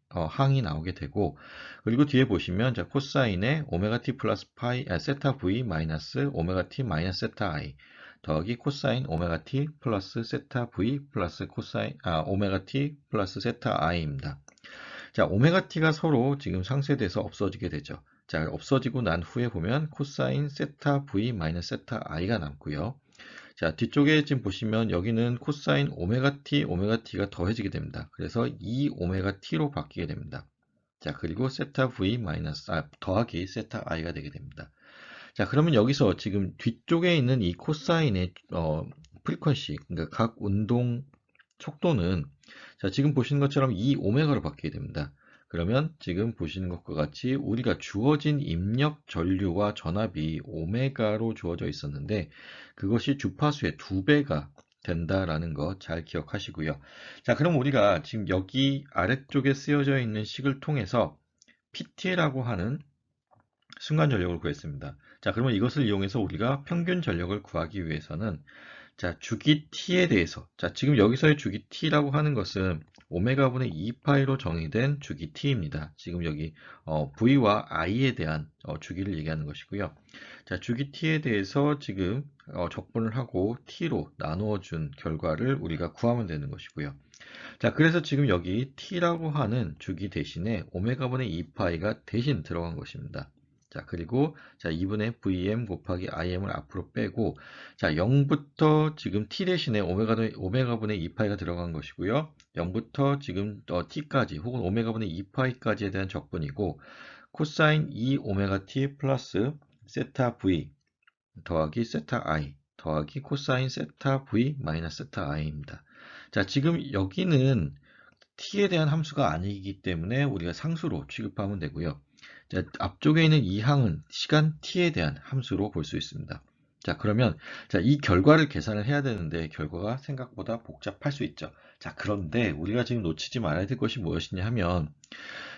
항이 나오게 되고, 그리고 뒤에 보시면 자, 코사인의 오메가 t 플러스 파이, 세타 V 마이너스 오메가 t 마이너스 세타 I 더하기 코사인 오메가 t 플러스 세타 V 플러스 코사인, 오메가 t 플러스 세타 I입니다. 자, 오메가 t가 서로 지금 상쇄돼서 없어지게 되죠. 자, 없어지고 난 후에 보면 코사인 세타 V 마이너스 세타 I가 남고요. 자, 뒤쪽에 지금 보시면 여기는 코사인 오메가 t가 더해지게 됩니다. 그래서 2 오메가 t로 바뀌게 됩니다. 자, 그리고 세타 v 마이너스, 더하기 세타 i가 되게 됩니다. 자, 그러면 여기서 지금 뒤쪽에 있는 이 코사인의, 프리퀀시, 그러니까 각 운동 속도는, 자, 지금 보시는 것처럼 2 오메가로 바뀌게 됩니다. 그러면 지금 보시는 것과 같이 우리가 주어진 입력 전류와 전압이 오메가로 주어져 있었는데 그것이 주파수의 2배가 된다라는 거 잘 기억하시고요. 자, 그럼 우리가 지금 여기 아래쪽에 쓰여져 있는 식을 통해서 PT라고 하는 순간 전력을 구했습니다. 자, 그러면 이것을 이용해서 우리가 평균 전력을 구하기 위해서는 자, 주기 t에 대해서, 자, 지금 여기서의 주기 t라고 하는 것은 오메가분의 2파이로 정의된 주기 t입니다. 지금 여기 v와 i에 대한 주기를 얘기하는 것이고요. 자, 주기 t에 대해서 지금 적분을 하고 t로 나누어 준 결과를 우리가 구하면 되는 것이고요. 자, 그래서 지금 여기 t라고 하는 주기 대신에 오메가분의 2파이가 대신 들어간 것입니다. 자, 그리고 자, 2분의 VM 곱하기 IM을 앞으로 빼고 자, 0부터 지금 t 대신에 오메가분의 2파이가 들어간 것이고요. 0부터 지금 t까지 혹은 오메가분의 2파이까지에 대한 적분이고 코사인 2 오메가 t 플러스 세타 v 더하기 세타 i 더하기 코사인 세타 v 마이너스 세타 i입니다. 자, 지금 여기는 t에 대한 함수가 아니기 때문에 우리가 상수로 취급하면 되고요. 자, 앞쪽에 있는 이 항은 시간 t에 대한 함수로 볼 수 있습니다. 자, 그러면 자, 이 결과를 계산을 해야 되는데 결과가 생각보다 복잡할 수 있죠. 자, 그런데 우리가 지금 놓치지 말아야 될 것이 무엇이냐 하면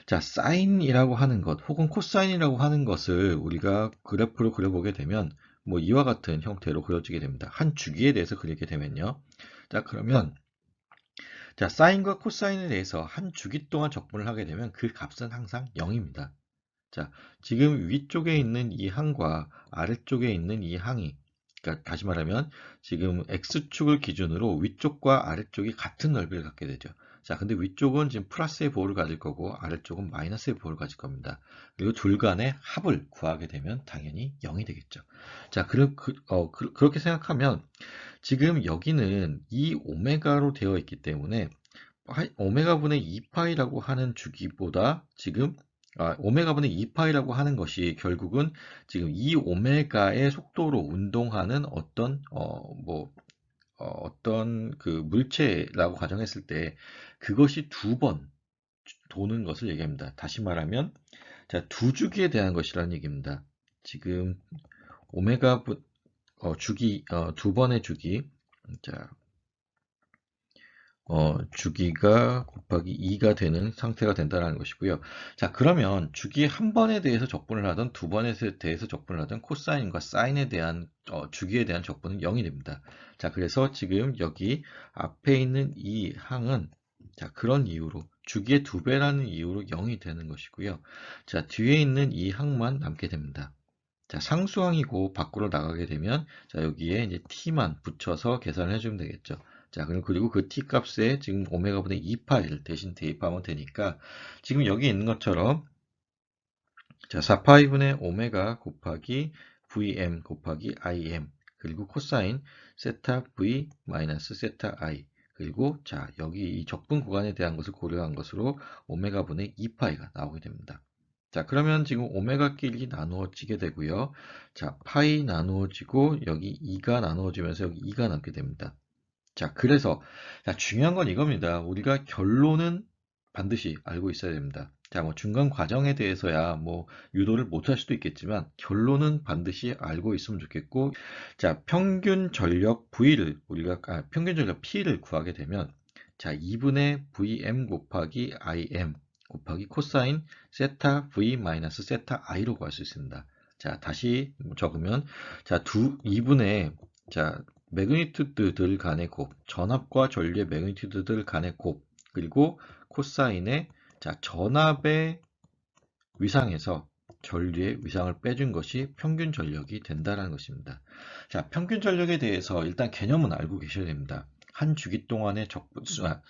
자, 사인이라고 하는 것 혹은 코사인이라고 하는 것을 우리가 그래프로 그려보게 되면 뭐 이와 같은 형태로 그려지게 됩니다. 한 주기에 대해서 그리게 되면요. 자, 그러면 자, 사인과 코사인에 대해서 한 주기 동안 적분을 하게 되면 그 값은 항상 0입니다. 자, 지금 위쪽에 있는 이 항과 아래쪽에 있는 이 항이, 그러니까 다시 말하면 지금 x축을 기준으로 위쪽과 아래쪽이 같은 넓이를 갖게 되죠. 자, 근데 위쪽은 지금 플러스의 보호를 가질 거고 아래쪽은 마이너스의 보호를 가질 겁니다. 그리고 둘 간의 합을 구하게 되면 당연히 0이 되겠죠. 자, 그렇게 생각하면 지금 여기는 이 오메가로 되어 있기 때문에 오메가분의 2파이라고 하는 주기보다 지금 오메가분의 2파이라고 하는 것이 결국은 지금 이 오메가의 속도로 운동하는 어떤 그 물체라고 가정했을 때 그것이 2번 도는 것을 얘기합니다. 다시 말하면 자, 두 주기에 대한 것이라는 얘기입니다. 지금 오메가 주기 2번의 주기 자, 주기가 곱하기 2가 되는 상태가 된다는 것이고요. 자, 그러면 주기 한 번에 대해서 적분을 하든 두 번에 대해서 적분을 하든 코사인과 사인에 대한 주기에 대한 적분은 0이 됩니다. 자, 그래서 지금 여기 앞에 있는 이 항은 자, 그런 이유로 주기의 2배라는 이유로 0이 되는 것이고요. 자, 뒤에 있는 이 항만 남게 됩니다. 자, 상수항이고 밖으로 나가게 되면 자, 여기에 이제 t만 붙여서 계산을 해주면 되겠죠. 자, 그리고 그 t 값에 지금 오메가분의 2파이를 대신 대입하면 되니까 지금 여기 있는 것처럼 자, 4파이분의 오메가 곱하기 vm 곱하기 im 그리고 코사인 세타 v 마이너스 세타 i 그리고 자, 여기 이 적분 구간에 대한 것을 고려한 것으로 오메가분의 2파이가 나오게 됩니다. 자, 그러면 지금 오메가끼리 나누어지게 되고요. 자, 파이 나누어지고 여기 2가 나누어지면서 여기 2가 남게 됩니다. 자, 그래서 자, 중요한 건 이겁니다. 우리가 결론은 반드시 알고 있어야 됩니다. 자, 뭐 중간 과정에 대해서야 뭐 유도를 못할 수도 있겠지만 결론은 반드시 알고 있으면 좋겠고, 자, 평균 전력 V를 우리가 평균 전력 P를 구하게 되면 자, 2분의 VM 곱하기 IM 곱하기 코사인 세타 V 마이너스 세타 I로 구할 수 있습니다. 자, 다시 적으면, 자, 2분의, 자, 매그니튜드들 간의 곱, 전압과 전류의 매그니튜드들 간의 곱, 그리고 코사인의, 자, 전압의 위상에서 전류의 위상을 빼준 것이 평균 전력이 된다는 것입니다. 자, 평균 전력에 대해서 일단 개념은 알고 계셔야 됩니다. 한 주기 동안의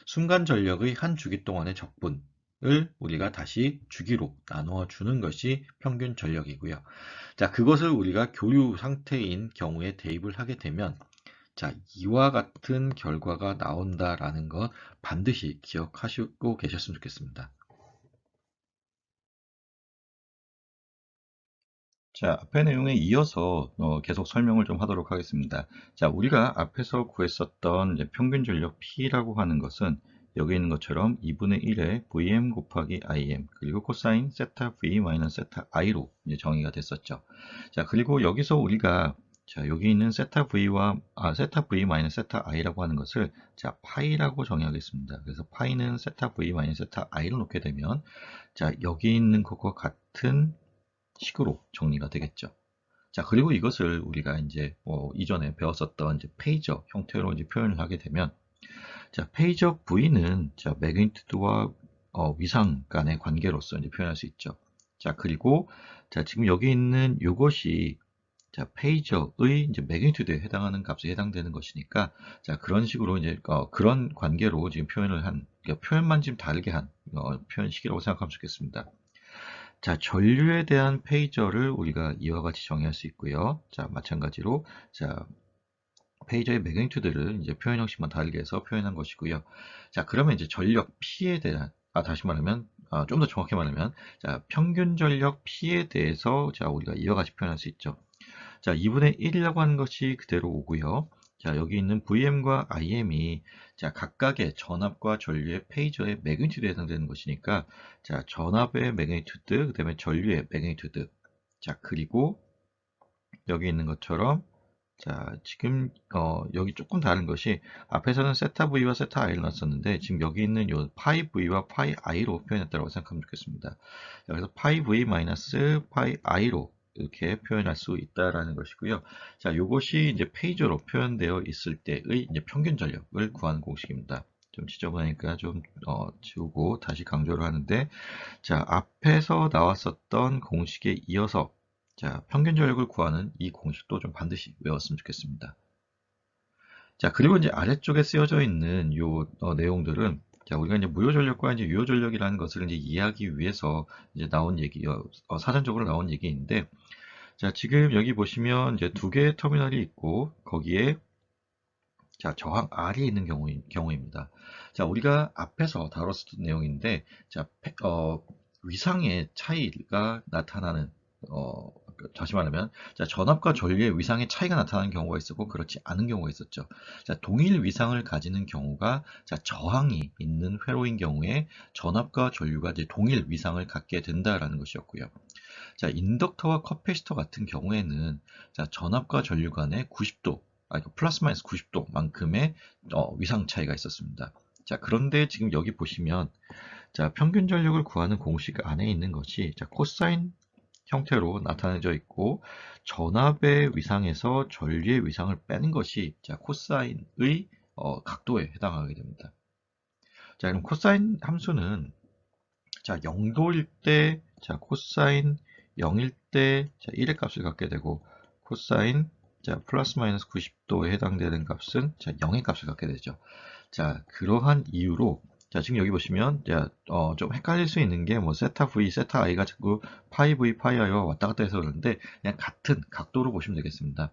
순간 전력의 한 주기 동안의 적분을 우리가 다시 주기로 나누어 주는 것이 평균 전력이고요. 자, 그것을 우리가 교류 상태인 경우에 대입을 하게 되면, 자, 이와 같은 결과가 나온다라는 것 반드시 기억하시고 계셨으면 좋겠습니다. 자, 앞의 내용에 이어서 계속 설명을 좀 하도록 하겠습니다. 자, 우리가 앞에서 구했었던 이제 평균 전력 P라고 하는 것은 여기 있는 것처럼 2분의 1의 Vm 곱하기 Im 그리고 코사인 세타 V 마이너스 세타 I로 이제 정의가 됐었죠. 자, 그리고 여기서 우리가 자, 여기 있는 세타 V 마이너스 세타 I라고 하는 것을 자, 파이라고 정의하겠습니다. 그래서 파이는 세타 V 마이너스 세타 I로 놓게 되면 자, 여기 있는 것과 같은 식으로 정리가 되겠죠. 자, 그리고 이것을 우리가 이제 이전에 배웠었던 이제 페이저 형태로 이제 표현을 하게 되면, 자, 페이저 V는 자, 매그니튜드와 위상 간의 관계로서 이제 표현할 수 있죠. 자, 그리고 자, 지금 여기 있는 이것이 자, 페이저의 이제 매그니튜드에 해당하는 값에 해당되는 것이니까, 자, 그런 식으로 이제 그런 관계로 지금 표현을 한, 그러니까 표현만 지금 다르게 한 표현식이라고 생각하면 좋겠습니다. 자, 전류에 대한 페이저를 우리가 이와 같이 정의할 수 있고요. 자, 마찬가지로 자, 페이저의 매그니튜드를 이제 표현 형식만 다르게 해서 표현한 것이고요. 자, 그러면 이제 전력 P에 대한 다시 말하면 좀 더 정확히 말하면 자, 평균 전력 P에 대해서 자, 우리가 이와 같이 표현할 수 있죠. 자, 2분의 1이라고 하는 것이 그대로 오고요. 자, 여기 있는 VM과 IM이 자, 각각의 전압과 전류의 페이저의 매그니튜드에 해당되는 것이니까 자, 전압의 매그니튜드, 그다음에 전류의 매그니튜드. 자, 그리고 여기 있는 것처럼 자, 지금 여기 조금 다른 것이 앞에서는 세타 V와 세타 I를 놨었는데 지금 여기 있는 요 파이 V와 파이 I로 표현했다고 생각하면 좋겠습니다. 자, 그래서 파이 V 마이너스 파이 I로 이렇게 표현할 수 있다라는 것이고요. 자, 요것이 이제 페이저로 표현되어 있을 때의 이제 평균 전력을 구하는 공식입니다. 좀 지저분하니까 좀 지우고 다시 강조를 하는데, 자, 앞에서 나왔었던 공식에 이어서 자, 평균 전력을 구하는 이 공식도 좀 반드시 외웠으면 좋겠습니다. 자, 그리고 이제 아래쪽에 쓰여져 있는 요 내용들은 자, 우리가 이제 무효 전력과 이제 유효 전력이라는 것을 이제 이해하기 위해서 이제 나온 얘기, 사전적으로 나온 얘기인데, 자, 지금 여기 보시면 이제 두 개의 터미널이 있고 거기에 자, 저항 R이 있는 경우입니다. 자, 우리가 앞에서 다뤘었던 내용인데, 자, 위상의 차이가 나타나는, 다시 말하면, 자, 전압과 전류의 위상의 차이가 나타나는 경우가 있었고, 그렇지 않은 경우가 있었죠. 자, 동일 위상을 가지는 경우가, 자, 저항이 있는 회로인 경우에 전압과 전류가 이제 동일 위상을 갖게 된다라는 것이었고요. 자, 인덕터와 커패시터 같은 경우에는, 자, 전압과 전류 간의 90도, 플러스 마이너스 90도만큼의 위상 차이가 있었습니다. 자, 그런데 지금 여기 보시면 자, 평균 전력을 구하는 공식 안에 있는 것이 자, 코사인 형태로 나타내져 있고 전압의 위상에서 전류의 위상을 빼는 것이 자, 코사인의 각도에 해당하게 됩니다. 자, 그럼 코사인 함수는 자, 0도일 때 자, 코사인 0일 때 자, 1의 값을 갖게 되고 코사인 자, 플러스 마이너스 90도에 해당되는 값은 자, 0의 값을 갖게 되죠. 자, 그러한 이유로 자, 지금 여기 보시면 자, 좀 헷갈릴 수 있는 게 뭐 세타 V, 세타 I가 자꾸 파이 V, 파이 I와 왔다 갔다 해서 그러는데 그냥 같은 각도로 보시면 되겠습니다.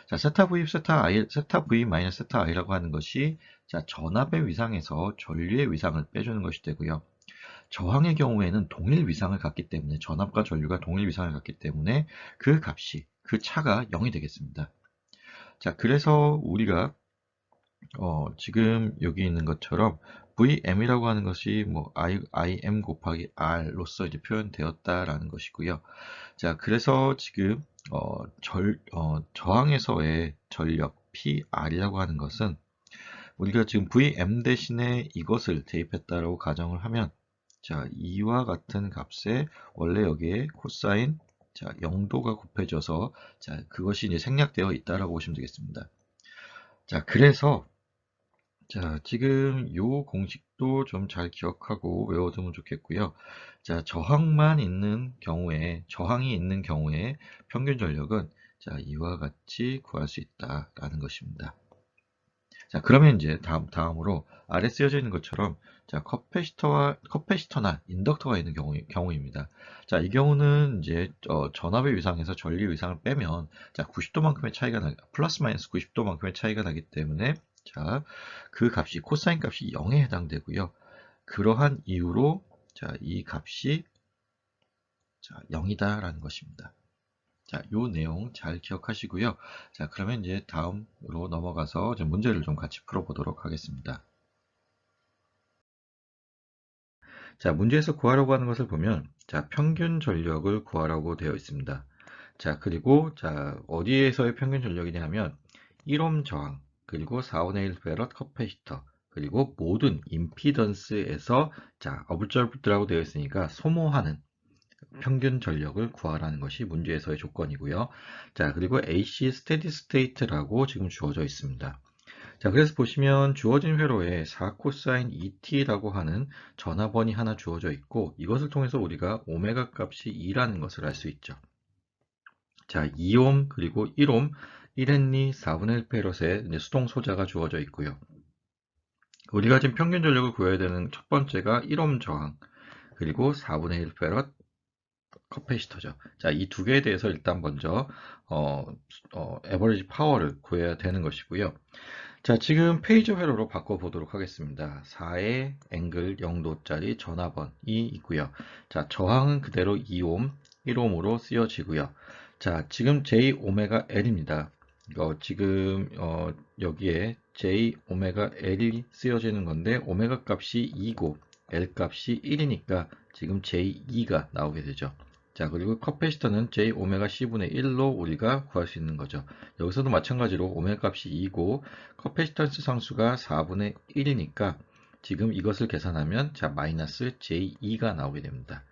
자, 세타 V, 세타 I, 세타 V 마이너스 세타 I라고 하는 것이 자, 전압의 위상에서 전류의 위상을 빼주는 것이 되고요. 저항의 경우에는 동일 위상을 갖기 때문에 전압과 전류가 동일 위상을 갖기 때문에 그 값이 그 차가 0이 되겠습니다. 자, 그래서 우리가 지금 여기 있는 것처럼 VM이라고 하는 것이 뭐 IM 곱하기 R로서 이제 표현되었다라는 것이고요. 자, 그래서 지금 저항에서의 전력 PR이라고 하는 것은 우리가 지금 VM 대신에 이것을 대입했다라고 가정을 하면 자, 이와 같은 값에 원래 여기에 코사인 자, 0도가 곱해져서 자, 그것이 이제 생략되어 있다라고 보시면 되겠습니다. 자, 그래서 자, 지금 요 공식도 좀 잘 기억하고 외워두면 좋겠고요. 자, 저항이 있는 경우에 평균 전력은 자, 이와 같이 구할 수 있다라는 것입니다. 자, 그러면 이제 다음으로 아래 쓰여져 있는 것처럼 자, 커패시터나 인덕터가 있는 경우입니다. 자, 이 경우는 이제 전압의 위상에서 전류 위상을 빼면 자, 90도만큼의 차이가 플러스 마이너스 90도만큼의 차이가 나기 때문에 자, 그 값이 코사인 값이 0에 해당되고요. 그러한 이유로 자, 이 값이 자, 0이다라는 것입니다. 자, 요 내용 잘 기억하시고요. 자, 그러면 이제 다음으로 넘어가서 이제 문제를 좀 같이 풀어보도록 하겠습니다. 자, 문제에서 구하라고 하는 것을 보면, 자, 평균 전력을 구하라고 되어 있습니다. 자, 그리고, 자, 어디에서의 평균 전력이냐 하면, 1옴 저항, 그리고 4분의 1 페럿 커패시터, 그리고 모든 임피던스에서, 자, 어불절불들하고 되어 있으니까 소모하는 평균 전력을 구하라는 것이 문제에서의 조건이고요. 자, 그리고 AC 스테디 스테이트라고 지금 주어져 있습니다. 자, 그래서 보시면 주어진 회로에 4코사인 ET라고 하는 전압원이 하나 주어져 있고 이것을 통해서 우리가 오메가 값이 2라는 것을 알 수 있죠. 자, 2옴 그리고 1옴 1헨리 4분의 1 페럿의 수동 소자가 주어져 있고요. 우리가 지금 평균 전력을 구해야 되는 첫 번째가 1옴 저항 그리고 4분의 1 페럿 커패시터죠. 자, 이 두 개에 대해서 일단 먼저 에버리지 파워를 구해야 되는 것이고요. 자, 지금 페이저 회로로 바꿔보도록 하겠습니다. 4의 앵글 0도짜리 전압원이 있고요. 자, 저항은 그대로 2옴, 1옴으로 쓰여지고요. 자, 지금 J 오메가 L입니다. 지금 여기에 J 오메가 L이 쓰여지는 건데 오메가 값이 2고 L 값이 1이니까 지금 J2가 나오게 되죠. 자, 그리고 커패시터는 J 오메가 C분의 1로 우리가 구할 수 있는 거죠. 여기서도 마찬가지로 오메가 값이 2고 커패시턴스 상수가 4분의 1이니까 지금 이것을 계산하면 자, 마이너스 J2가 나오게 됩니다.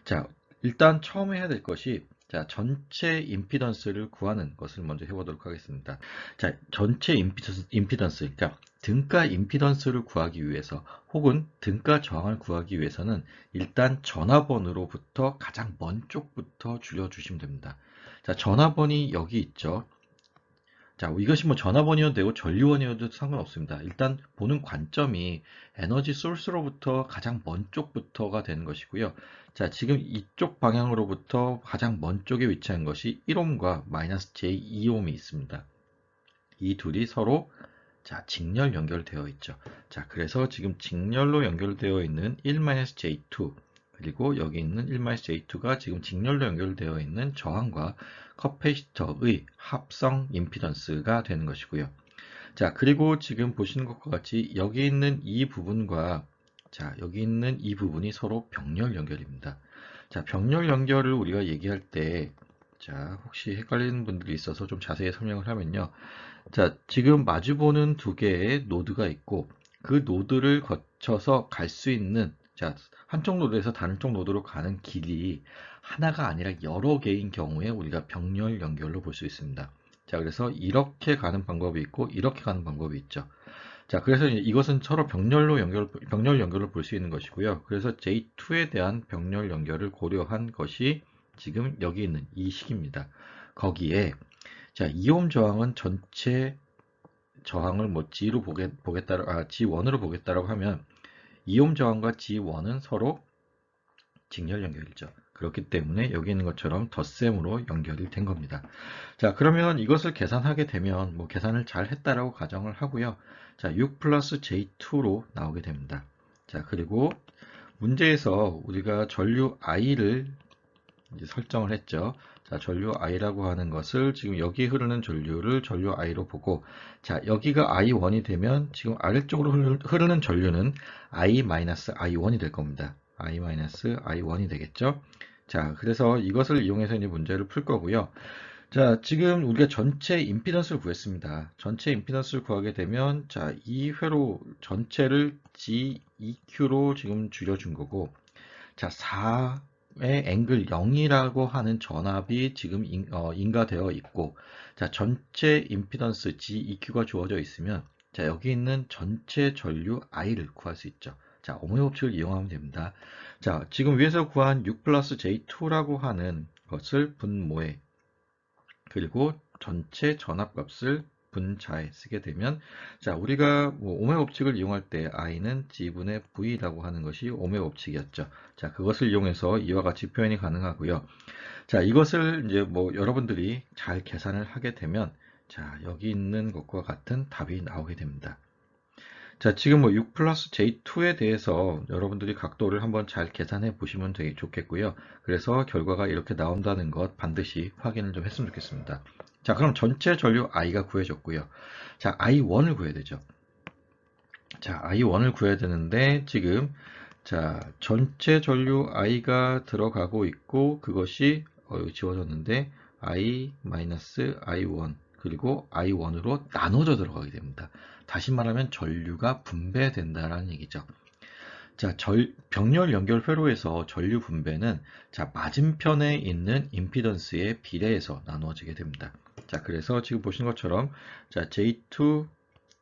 자, 일단 처음에 해야 될 것이 자, 전체 임피던스를 구하는 것을 먼저 해보도록 하겠습니다. 자, 전체 임피던스, 그러니까 등가 임피던스를 구하기 위해서 혹은 등가 저항을 구하기 위해서는 일단 전압원으로부터 가장 먼 쪽부터 줄여주시면 됩니다. 자, 전압원이 여기 있죠. 자, 이것이 뭐 전압원이어도 되고 전류원이어도 상관없습니다. 일단 보는 관점이 에너지 소스로부터 가장 먼 쪽부터가 되는 것이고요. 자, 지금 이쪽 방향으로부터 가장 먼 쪽에 위치한 것이 1옴과 마이너스 J2옴이 있습니다. 이 둘이 서로 자, 직렬 연결되어 있죠. 자, 그래서 지금 직렬로 연결되어 있는 1-J2 그리고 여기 있는 1-J2가 지금 직렬로 연결되어 있는 저항과 커패시터의 합성 임피던스가 되는 것이고요. 자, 그리고 지금 보시는 것과 같이 여기 있는 이 부분과 자, 여기 있는 이 부분이 서로 병렬 연결입니다. 자, 병렬 연결을 우리가 얘기할 때 자, 혹시 헷갈리는 분들이 있어서 좀 자세히 설명을 하면요. 자, 지금 마주보는 두 개의 노드가 있고 그 노드를 거쳐서 갈 수 있는 자, 한쪽 노드에서 다른 쪽 노드로 가는 길이 하나가 아니라 여러 개인 경우에 우리가 병렬 연결로 볼 수 있습니다. 자, 그래서 이렇게 가는 방법이 있고 이렇게 가는 방법이 있죠. 자, 그래서 이것은 서로 병렬 연결을 볼 수 있는 것이고요. 그래서 J2에 대한 병렬 연결을 고려한 것이 지금 여기 있는 이 식입니다. 거기에 자, 2옴 저항은 전체 저항을 뭐 G로 G1으로 보겠다라고 하면 2옴 저항과 G1은 서로 직렬 연결이죠. 그렇기 때문에 여기 있는 것처럼 덧셈으로 연결이 된 겁니다. 자, 그러면 이것을 계산하게 되면 뭐 계산을 잘 했다라고 가정을 하고요. 자, 6 플러스 J2로 나오게 됩니다. 자, 그리고 문제에서 우리가 전류 I를 이제 설정을 했죠. 자, 전류 I라고 하는 것을 지금 여기 흐르는 전류를 전류 I로 보고 자, 여기가 I1이 되면 지금 아래쪽으로 흐르는 전류는 I-I1이 될 겁니다. I-I1이 되겠죠. 자, 그래서 이것을 이용해서 이제 문제를 풀 거고요. 자, 지금 우리가 전체 임피던스를 구했습니다. 전체 임피던스를 구하게 되면 자, 이 회로 전체를 GEQ로 지금 줄여준 거고 자, 4의 앵글 0이라고 하는 전압이 지금 인가되어 있고, 자, 전체 임피던스 GEQ가 주어져 있으면, 자, 여기 있는 전체 전류 I를 구할 수 있죠. 자, 오음의 법칙을 이용하면 됩니다. 자, 지금 위에서 구한 6 플러스 J2라고 하는 것을 분모에, 그리고 전체 전압값을 분자에 쓰게 되면, 자, 우리가 오음의 법칙을 이용할 때 I는 G분의 V라고 하는 것이 오음의 법칙이었죠. 자, 그것을 이용해서 이와 같이 표현이 가능하고요. 자, 이것을 이제 여러분들이 잘 계산을 하게 되면, 자, 여기 있는 것과 같은 답이 나오게 됩니다. 자, 지금 6 플러스 J2에 대해서 여러분들이 각도를 한번 잘 계산해 보시면 되게 좋겠고요. 그래서 결과가 이렇게 나온다는 것 반드시 확인을 좀 했으면 좋겠습니다. 자, 그럼 전체 전류 I가 구해졌고요. 자, I1을 구해야 되죠. 자, I1을 구해야 되는데 지금 자, 전체 전류 I가 들어가고 있고 그것이 여기 지워졌는데 I-I1 그리고 I1으로 나눠져 들어가게 됩니다. 다시 말하면 전류가 분배된다라는 얘기죠. 자, 병렬 연결 회로에서 전류 분배는 자, 맞은편에 있는 임피던스의 비례해서 나누어지게 됩니다. 자, 그래서 지금 보시는 것처럼 자, J2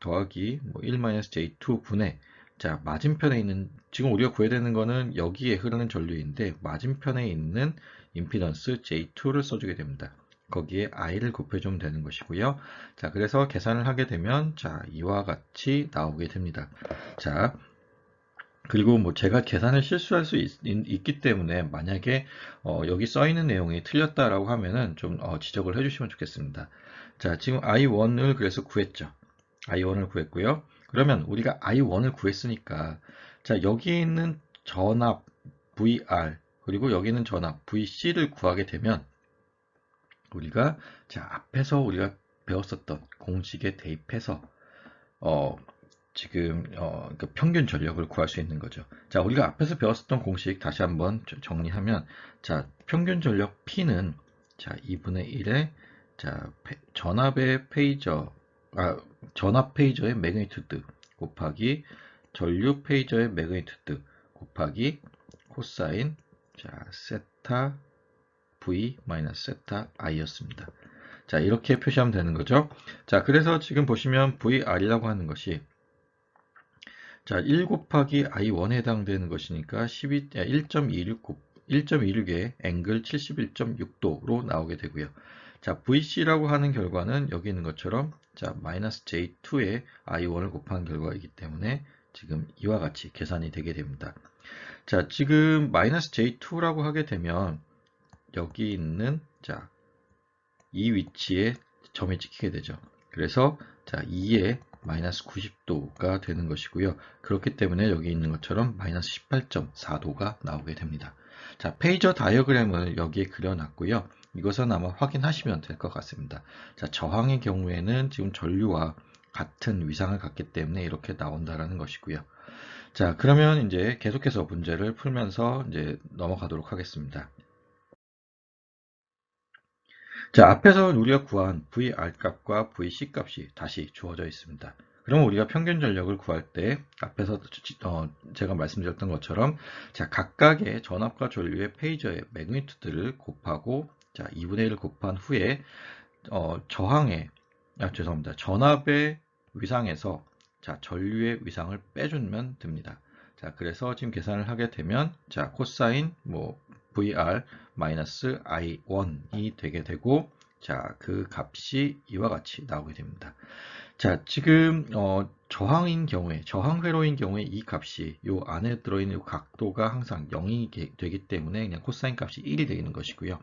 더하기 1-J2 분의 자, 맞은편에 있는 지금 우리가 구해야 되는 거는 여기에 흐르는 전류인데 맞은편에 있는 임피던스 J2를 써주게 됩니다. 거기에 I를 곱해주면 되는 것이고요. 자, 그래서 계산을 하게 되면 자, 이와 같이 나오게 됩니다. 자, 그리고 제가 계산을 실수할 수 있기 때문에 만약에 여기 써 있는 내용이 틀렸다라고 하면은 좀 지적을 해주시면 좋겠습니다. 자, 지금 I1을 그래서 구했죠. I1을 구했고요. 그러면 우리가 I1을 구했으니까 자, 여기 있는 전압 VR 그리고 여기 있는 전압 VC를 구하게 되면 우리가 자, 앞에서 우리가 배웠었던 공식에 대입해서 지금 그 평균 전력을 구할 수 있는 거죠. 자, 우리가 앞에서 배웠었던 공식 다시 한번 정리하면 자, 평균 전력 P는 자, 2분의 1에 자, 전압의 페이저 전압 페이저의 매그니튜드 곱하기 전류 페이저의 매그니튜드 곱하기 코사인 자, 세타 V 마이너스 세타 I였습니다. 자, 이렇게 표시하면 되는 거죠. 자, 그래서 지금 보시면 VR이라고 하는 것이 자, 1 곱하기 I1에 해당되는 것이니까 1.26의 앵글 71.6도로 나오게 되고요. 자, VC라고 하는 결과는 여기 있는 것처럼 자, 마이너스 J2에 I1을 곱한 결과이기 때문에 지금 이와 같이 계산이 되게 됩니다. 자, 지금 마이너스 J2라고 하게 되면 여기 있는 자, 이 위치에 점이 찍히게 되죠. 그래서 자, 2에 마이너스 90도가 되는 것이고요. 그렇기 때문에 여기 있는 것처럼 마이너스 18.4도가 나오게 됩니다. 자, 페이저 다이어그램을 여기에 그려놨고요. 이것은 아마 확인하시면 될 것 같습니다. 자, 저항의 경우에는 지금 전류와 같은 위상을 갖기 때문에 이렇게 나온다라는 것이고요. 자, 그러면 이제 계속해서 문제를 풀면서 이제 넘어가도록 하겠습니다. 자, 앞에서 우리가 구한 VR 값과 VC 값이 다시 주어져 있습니다. 그러면 우리가 평균 전력을 구할 때 앞에서 제가 말씀드렸던 것처럼 자, 각각의 전압과 전류의 페이저의 매그니튜드를 곱하고 자, 2분의 1을 곱한 후에 전압의 위상에서 자, 전류의 위상을 빼주면 됩니다. 자, 그래서 지금 계산을 하게 되면 자, 코사인 VR 마이너스 I1이 되게 되고 자, 그 값이 이와 같이 나오게 됩니다. 자, 지금 저항인 경우에 저항 회로인 경우에 이 값이 요 안에 들어있는 요 각도가 항상 0이 되기 때문에 그냥 코사인 값이 1이 되는 것이고요.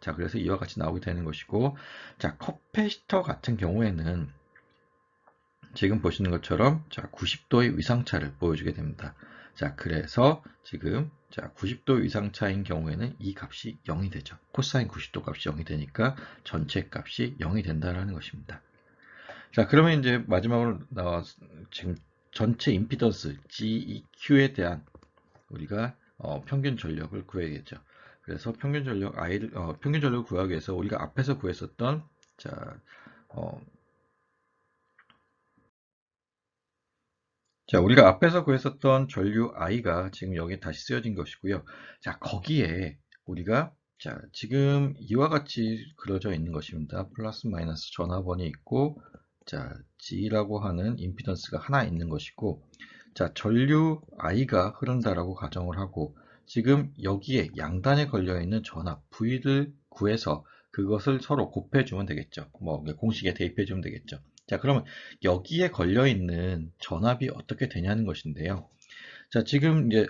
자, 그래서 이와 같이 나오게 되는 것이고 자, 커패시터 같은 경우에는 지금 보시는 것처럼 자, 90도의 위상차를 보여주게 됩니다. 자, 그래서 지금 자, 90도 위상차인 경우에는 이 값이 0이 되죠. 코사인 90도 값이 0이 되니까 전체 값이 0이 된다는 것입니다. 자, 그러면 이제 마지막으로 지금 전체 임피던스 GEQ에 대한 우리가 평균 전력을 구해야겠죠. 그래서 평균 전력을 구하기 위해서 우리가 앞에서 구했었던 자, 자, 우리가 앞에서 구했었던 전류 i가 지금 여기에 다시 쓰여진 것이고요. 자, 거기에 우리가 자, 지금 이와 같이 그려져 있는 것입니다. 플러스 마이너스 전압원이 있고, 자, G라고 하는 임피던스가 하나 있는 것이고, 자, 전류 i가 흐른다라고 가정을 하고, 지금 여기에 양단에 걸려 있는 전압 V를 구해서 그것을 서로 곱해주면 되겠죠. 뭐 공식에 대입해주면 되겠죠. 자, 그러면 여기에 걸려 있는 전압이 어떻게 되냐는 것인데요. 자, 지금 이제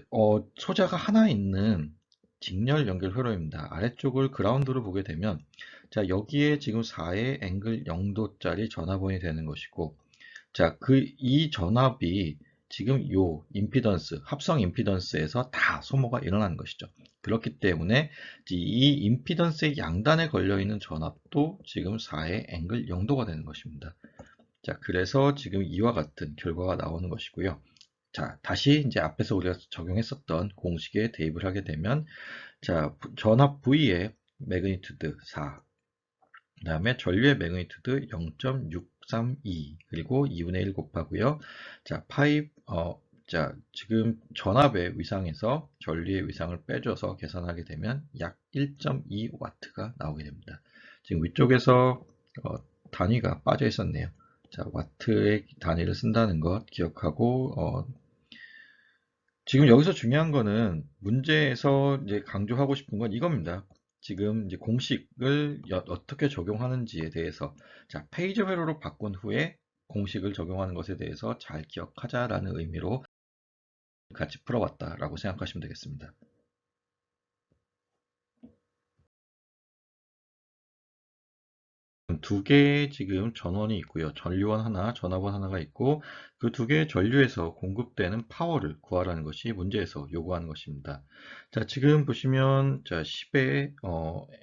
소자가 하나 있는 직렬 연결 회로입니다. 아래쪽을 그라운드로 보게 되면, 자, 여기에 지금 4의 앵글 0도짜리 전압원이 되는 것이고, 자, 이 전압이 지금 요 임피던스, 합성 임피던스에서 다 소모가 일어나는 것이죠. 그렇기 때문에 이 임피던스의 양단에 걸려 있는 전압도 지금 4의 앵글 0도가 되는 것입니다. 자, 그래서 지금 이와 같은 결과가 나오는 것이고요. 자, 다시 이제 앞에서 우리가 적용했었던 공식에 대입을 하게 되면, 자, 전압 V의 매그니튜드 4, 그 다음에 전류의 매그니튜드 0.632, 그리고 2분의 1 곱하고요. 자, 자, 지금 전압의 위상에서 전류의 위상을 빼줘서 계산하게 되면 약 1.2와트가 나오게 됩니다. 지금 위쪽에서 단위가 빠져 있었네요. 자, 와트의 단위를 쓴다는 것 기억하고, 지금 여기서 중요한 거는 문제에서 이제 강조하고 싶은 건 이겁니다. 지금 이제 공식을 어떻게 적용하는지에 대해서, 자, 페이지 회로로 바꾼 후에 공식을 적용하는 것에 대해서 잘 기억하자라는 의미로 같이 풀어봤다라고 생각하시면 되겠습니다. 두 개의 지금 전원이 있고요. 전류원 하나, 전압원 하나가 있고, 그 두 개의 전류에서 공급되는 파워를 구하라는 것이 문제에서 요구하는 것입니다. 자, 지금 보시면, 자, 10의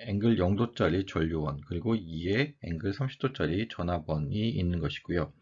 앵글 0도짜리 전류원, 그리고 2의 앵글 30도짜리 전압원이 있는 것이고요.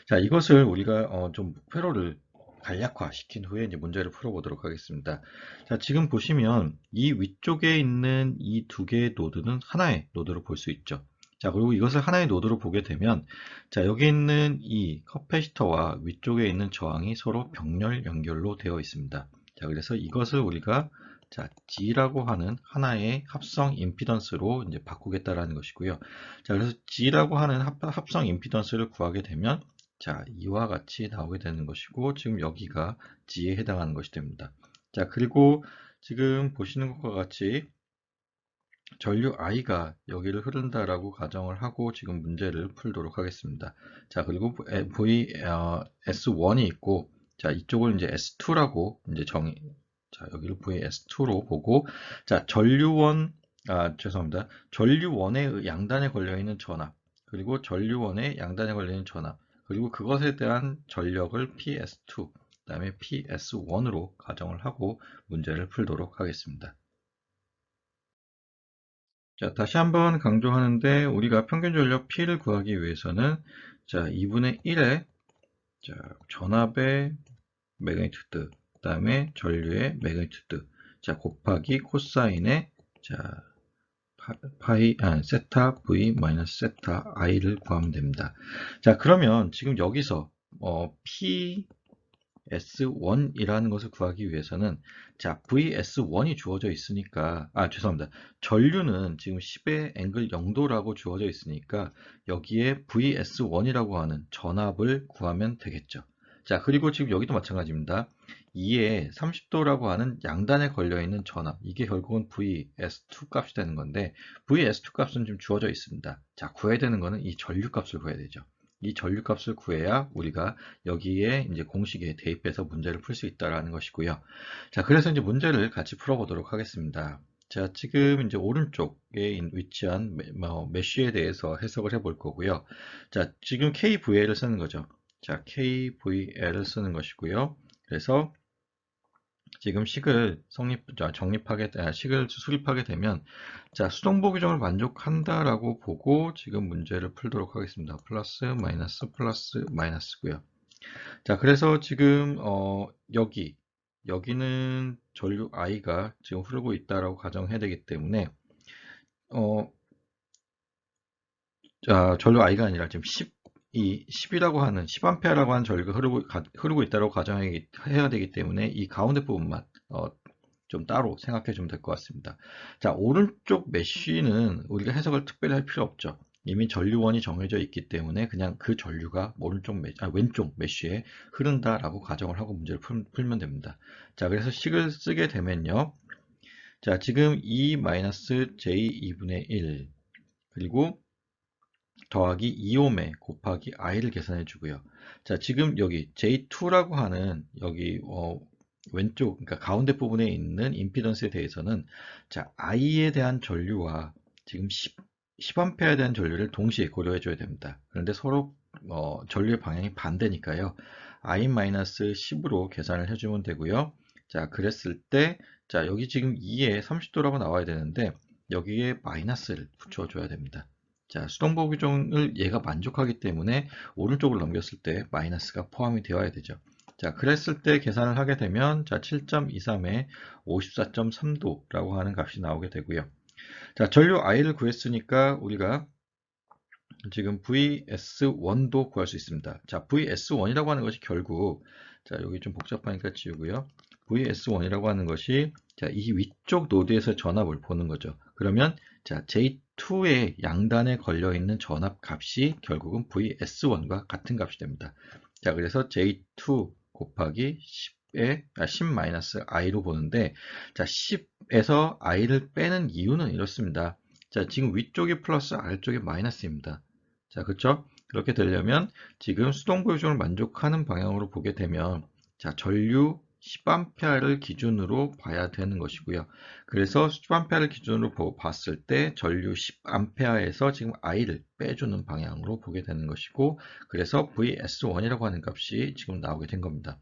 자, 이것을 우리가 좀 회로를 간략화 시킨 후에 이제 문제를 풀어보도록 하겠습니다. 자, 지금 보시면 이 위쪽에 있는 이 두 개의 노드는 하나의 노드로 볼 수 있죠. 자, 그리고 이것을 하나의 노드로 보게 되면, 자, 여기 있는 이 커패시터와 위쪽에 있는 저항이 서로 병렬 연결로 되어 있습니다. 자, 그래서 이것을 우리가 자, G라고 하는 하나의 합성 임피던스로 이제 바꾸겠다라는 것이고요. 자, 그래서 G라고 하는 합성 임피던스를 구하게 되면, 자, 이와 같이 나오게 되는 것이고, 지금 여기가 G에 해당하는 것이 됩니다. 자, 그리고 지금 보시는 것과 같이 전류 I가 여기를 흐른다라고 가정을 하고 지금 문제를 풀도록 하겠습니다. 자, 그리고 S1이 있고, 자, 이쪽을 이제 S2라고 이제 자, 여기를 VS2로 보고, 자, 죄송합니다. 전류원의 양단에 걸려있는 전압, 그리고 전류원의 양단에 걸려있는 전압, 그리고 그것에 대한 전력을 PS2, 그 다음에 PS1으로 가정을 하고 문제를 풀도록 하겠습니다. 자, 다시 한번 강조하는데, 우리가 평균 전력 P를 구하기 위해서는, 자, 2분의 1의 전압의 매그니튜드, 그 다음에 전류의 매그니튜드, 자, 곱하기 코사인의, 자, 세타 V 마이너스 세타 I를 구하면 됩니다. 자, 그러면 지금 여기서, PS1이라는 것을 구하기 위해서는, 자, VS1이 주어져 있으니까, 죄송합니다. 전류는 지금 10의 앵글 0도라고 주어져 있으니까, 여기에 VS1이라고 하는 전압을 구하면 되겠죠. 자, 그리고 지금 여기도 마찬가지입니다. 2에 30도라고 하는 양단에 걸려있는 전압, 이게 결국은 VS2 값이 되는 건데, VS2 값은 지금 주어져 있습니다. 자, 구해야 되는 거는 이 전류 값을 구해야 되죠. 이 전류 값을 구해야 우리가 여기에 이제 공식에 대입해서 문제를 풀 수 있다라는 것이고요. 자, 그래서 이제 문제를 같이 풀어보도록 하겠습니다. 자, 지금 이제 오른쪽에 위치한 메쉬에 대해서 해석을 해볼 거고요. 자, 지금 KVL을 쓰는 거죠. 자, KVL을 쓰는 것이고요. 그래서 지금 식을 수립하게 되면, 자, 수동보 규정을 만족한다라고 보고 지금 문제를 풀도록 하겠습니다. 플러스, 마이너스, 마이너스고요. 자, 그래서 지금, 여기는 전류 I가 지금 흐르고 있다라고 가정해야 되기 때문에, 자, 전류 I가 아니라 지금 이 10이라고 하는 10A라고 하는 전류가 흐르고 있다고 가정해야 되기 때문에 이 가운데 부분만 좀 따로 생각해 주면 될 것 같습니다. 자, 오른쪽 메쉬는 우리가 해석을 특별히 할 필요 없죠. 이미 전류원이 정해져 있기 때문에 그냥 그 전류가 왼쪽 메쉬에 흐른다라고 가정을 하고 문제를 풀면 됩니다. 자, 그래서 식을 쓰게 되면요. 자, 지금 E-J 2분의 1 그리고 더하기 2옴에 곱하기 i를 계산해 주고요. 자, 지금 여기 J2라고 하는 여기 왼쪽, 그러니까 가운데 부분에 있는 임피던스에 대해서는 자, i에 대한 전류와 지금 10A에 대한 전류를 동시에 고려해 줘야 됩니다. 그런데 서로 전류의 방향이 반대니까요. i-10으로 계산을 해주면 되고요. 자, 그랬을 때, 자, 여기 지금 2에 30도라고 나와야 되는데, 여기에 마이너스를 붙여줘야 됩니다. 자, 수동보 규정을 얘가 만족하기 때문에 오른쪽을 넘겼을 때 마이너스가 포함이 되어야 되죠. 자, 그랬을 때 계산을 하게 되면 자, 7.23에 54.3도라고 하는 값이 나오게 되고요. 자, 전류 I를 구했으니까 우리가 지금 VS1도 구할 수 있습니다. 자, VS1이라고 하는 것이 결국 자, 여기 좀 복잡하니까 지우고요. VS1이라고 하는 것이 자, 이 위쪽 노드에서 전압을 보는 거죠. 그러면 자, J2의 양단에 걸려 있는 전압 값이 결국은 VS1과 같은 값이 됩니다. 자, 그래서 J2 곱하기 10-i로 보는데 자, 10에서 i를 빼는 이유는 이렇습니다. 자, 지금 위쪽이 플러스 아래쪽이 마이너스입니다. 자, 그렇죠? 그렇게 되려면 지금 수동보 요정을 만족하는 방향으로 보게 되면 자, 전류 10A를 기준으로 봐야 되는 것이고요. 그래서 10A를 기준으로 봤을 때 전류 10A에서 지금 i를 빼주는 방향으로 보게 되는 것이고 그래서 VS1이라고 하는 값이 지금 나오게 된 겁니다.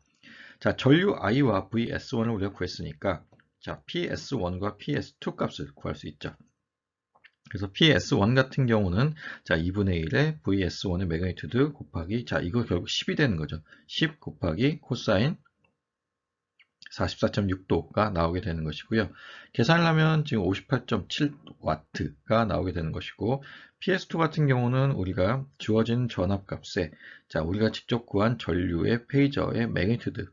자, 전류 i와 VS1을 우리가 구했으니까 자, PS1과 PS2 값을 구할 수 있죠. 그래서 PS1 같은 경우는 자, 2분의 1에 VS1의 매그니튜드 곱하기 자, 이거 결국 10이 되는 거죠. 10 곱하기 코사인 44.6도가 나오게 되는 것이고요. 계산을 하면 지금 58.7W가 나오게 되는 것이고 PS2 같은 경우는 우리가 주어진 전압값에 자, 우리가 직접 구한 전류의 페이저의 매그니튜드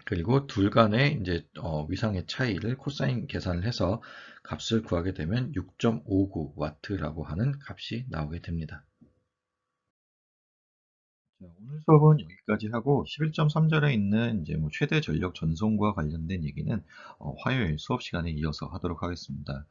그리고 둘 간의 이제 위상의 차이를 코사인 계산을 해서 값을 구하게 되면 6.59W라고 하는 값이 나오게 됩니다. 자, 오늘 수업은 여기까지 하고 11.3절에 있는 이제 뭐 최대 전력 전송과 관련된 얘기는 화요일 수업 시간에 이어서 하도록 하겠습니다.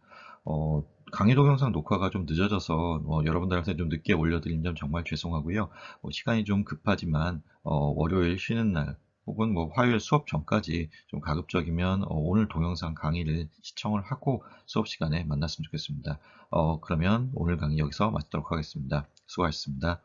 강의 동영상 녹화가 좀 늦어져서 여러분들한테 좀 늦게 올려드린 점 정말 죄송하고요. 시간이 좀 급하지만 월요일 쉬는 날 혹은 뭐 화요일 수업 전까지 좀 가급적이면 오늘 동영상 강의를 시청을 하고 수업 시간에 만났으면 좋겠습니다. 그러면 오늘 강의 여기서 마치도록 하겠습니다. 수고하셨습니다.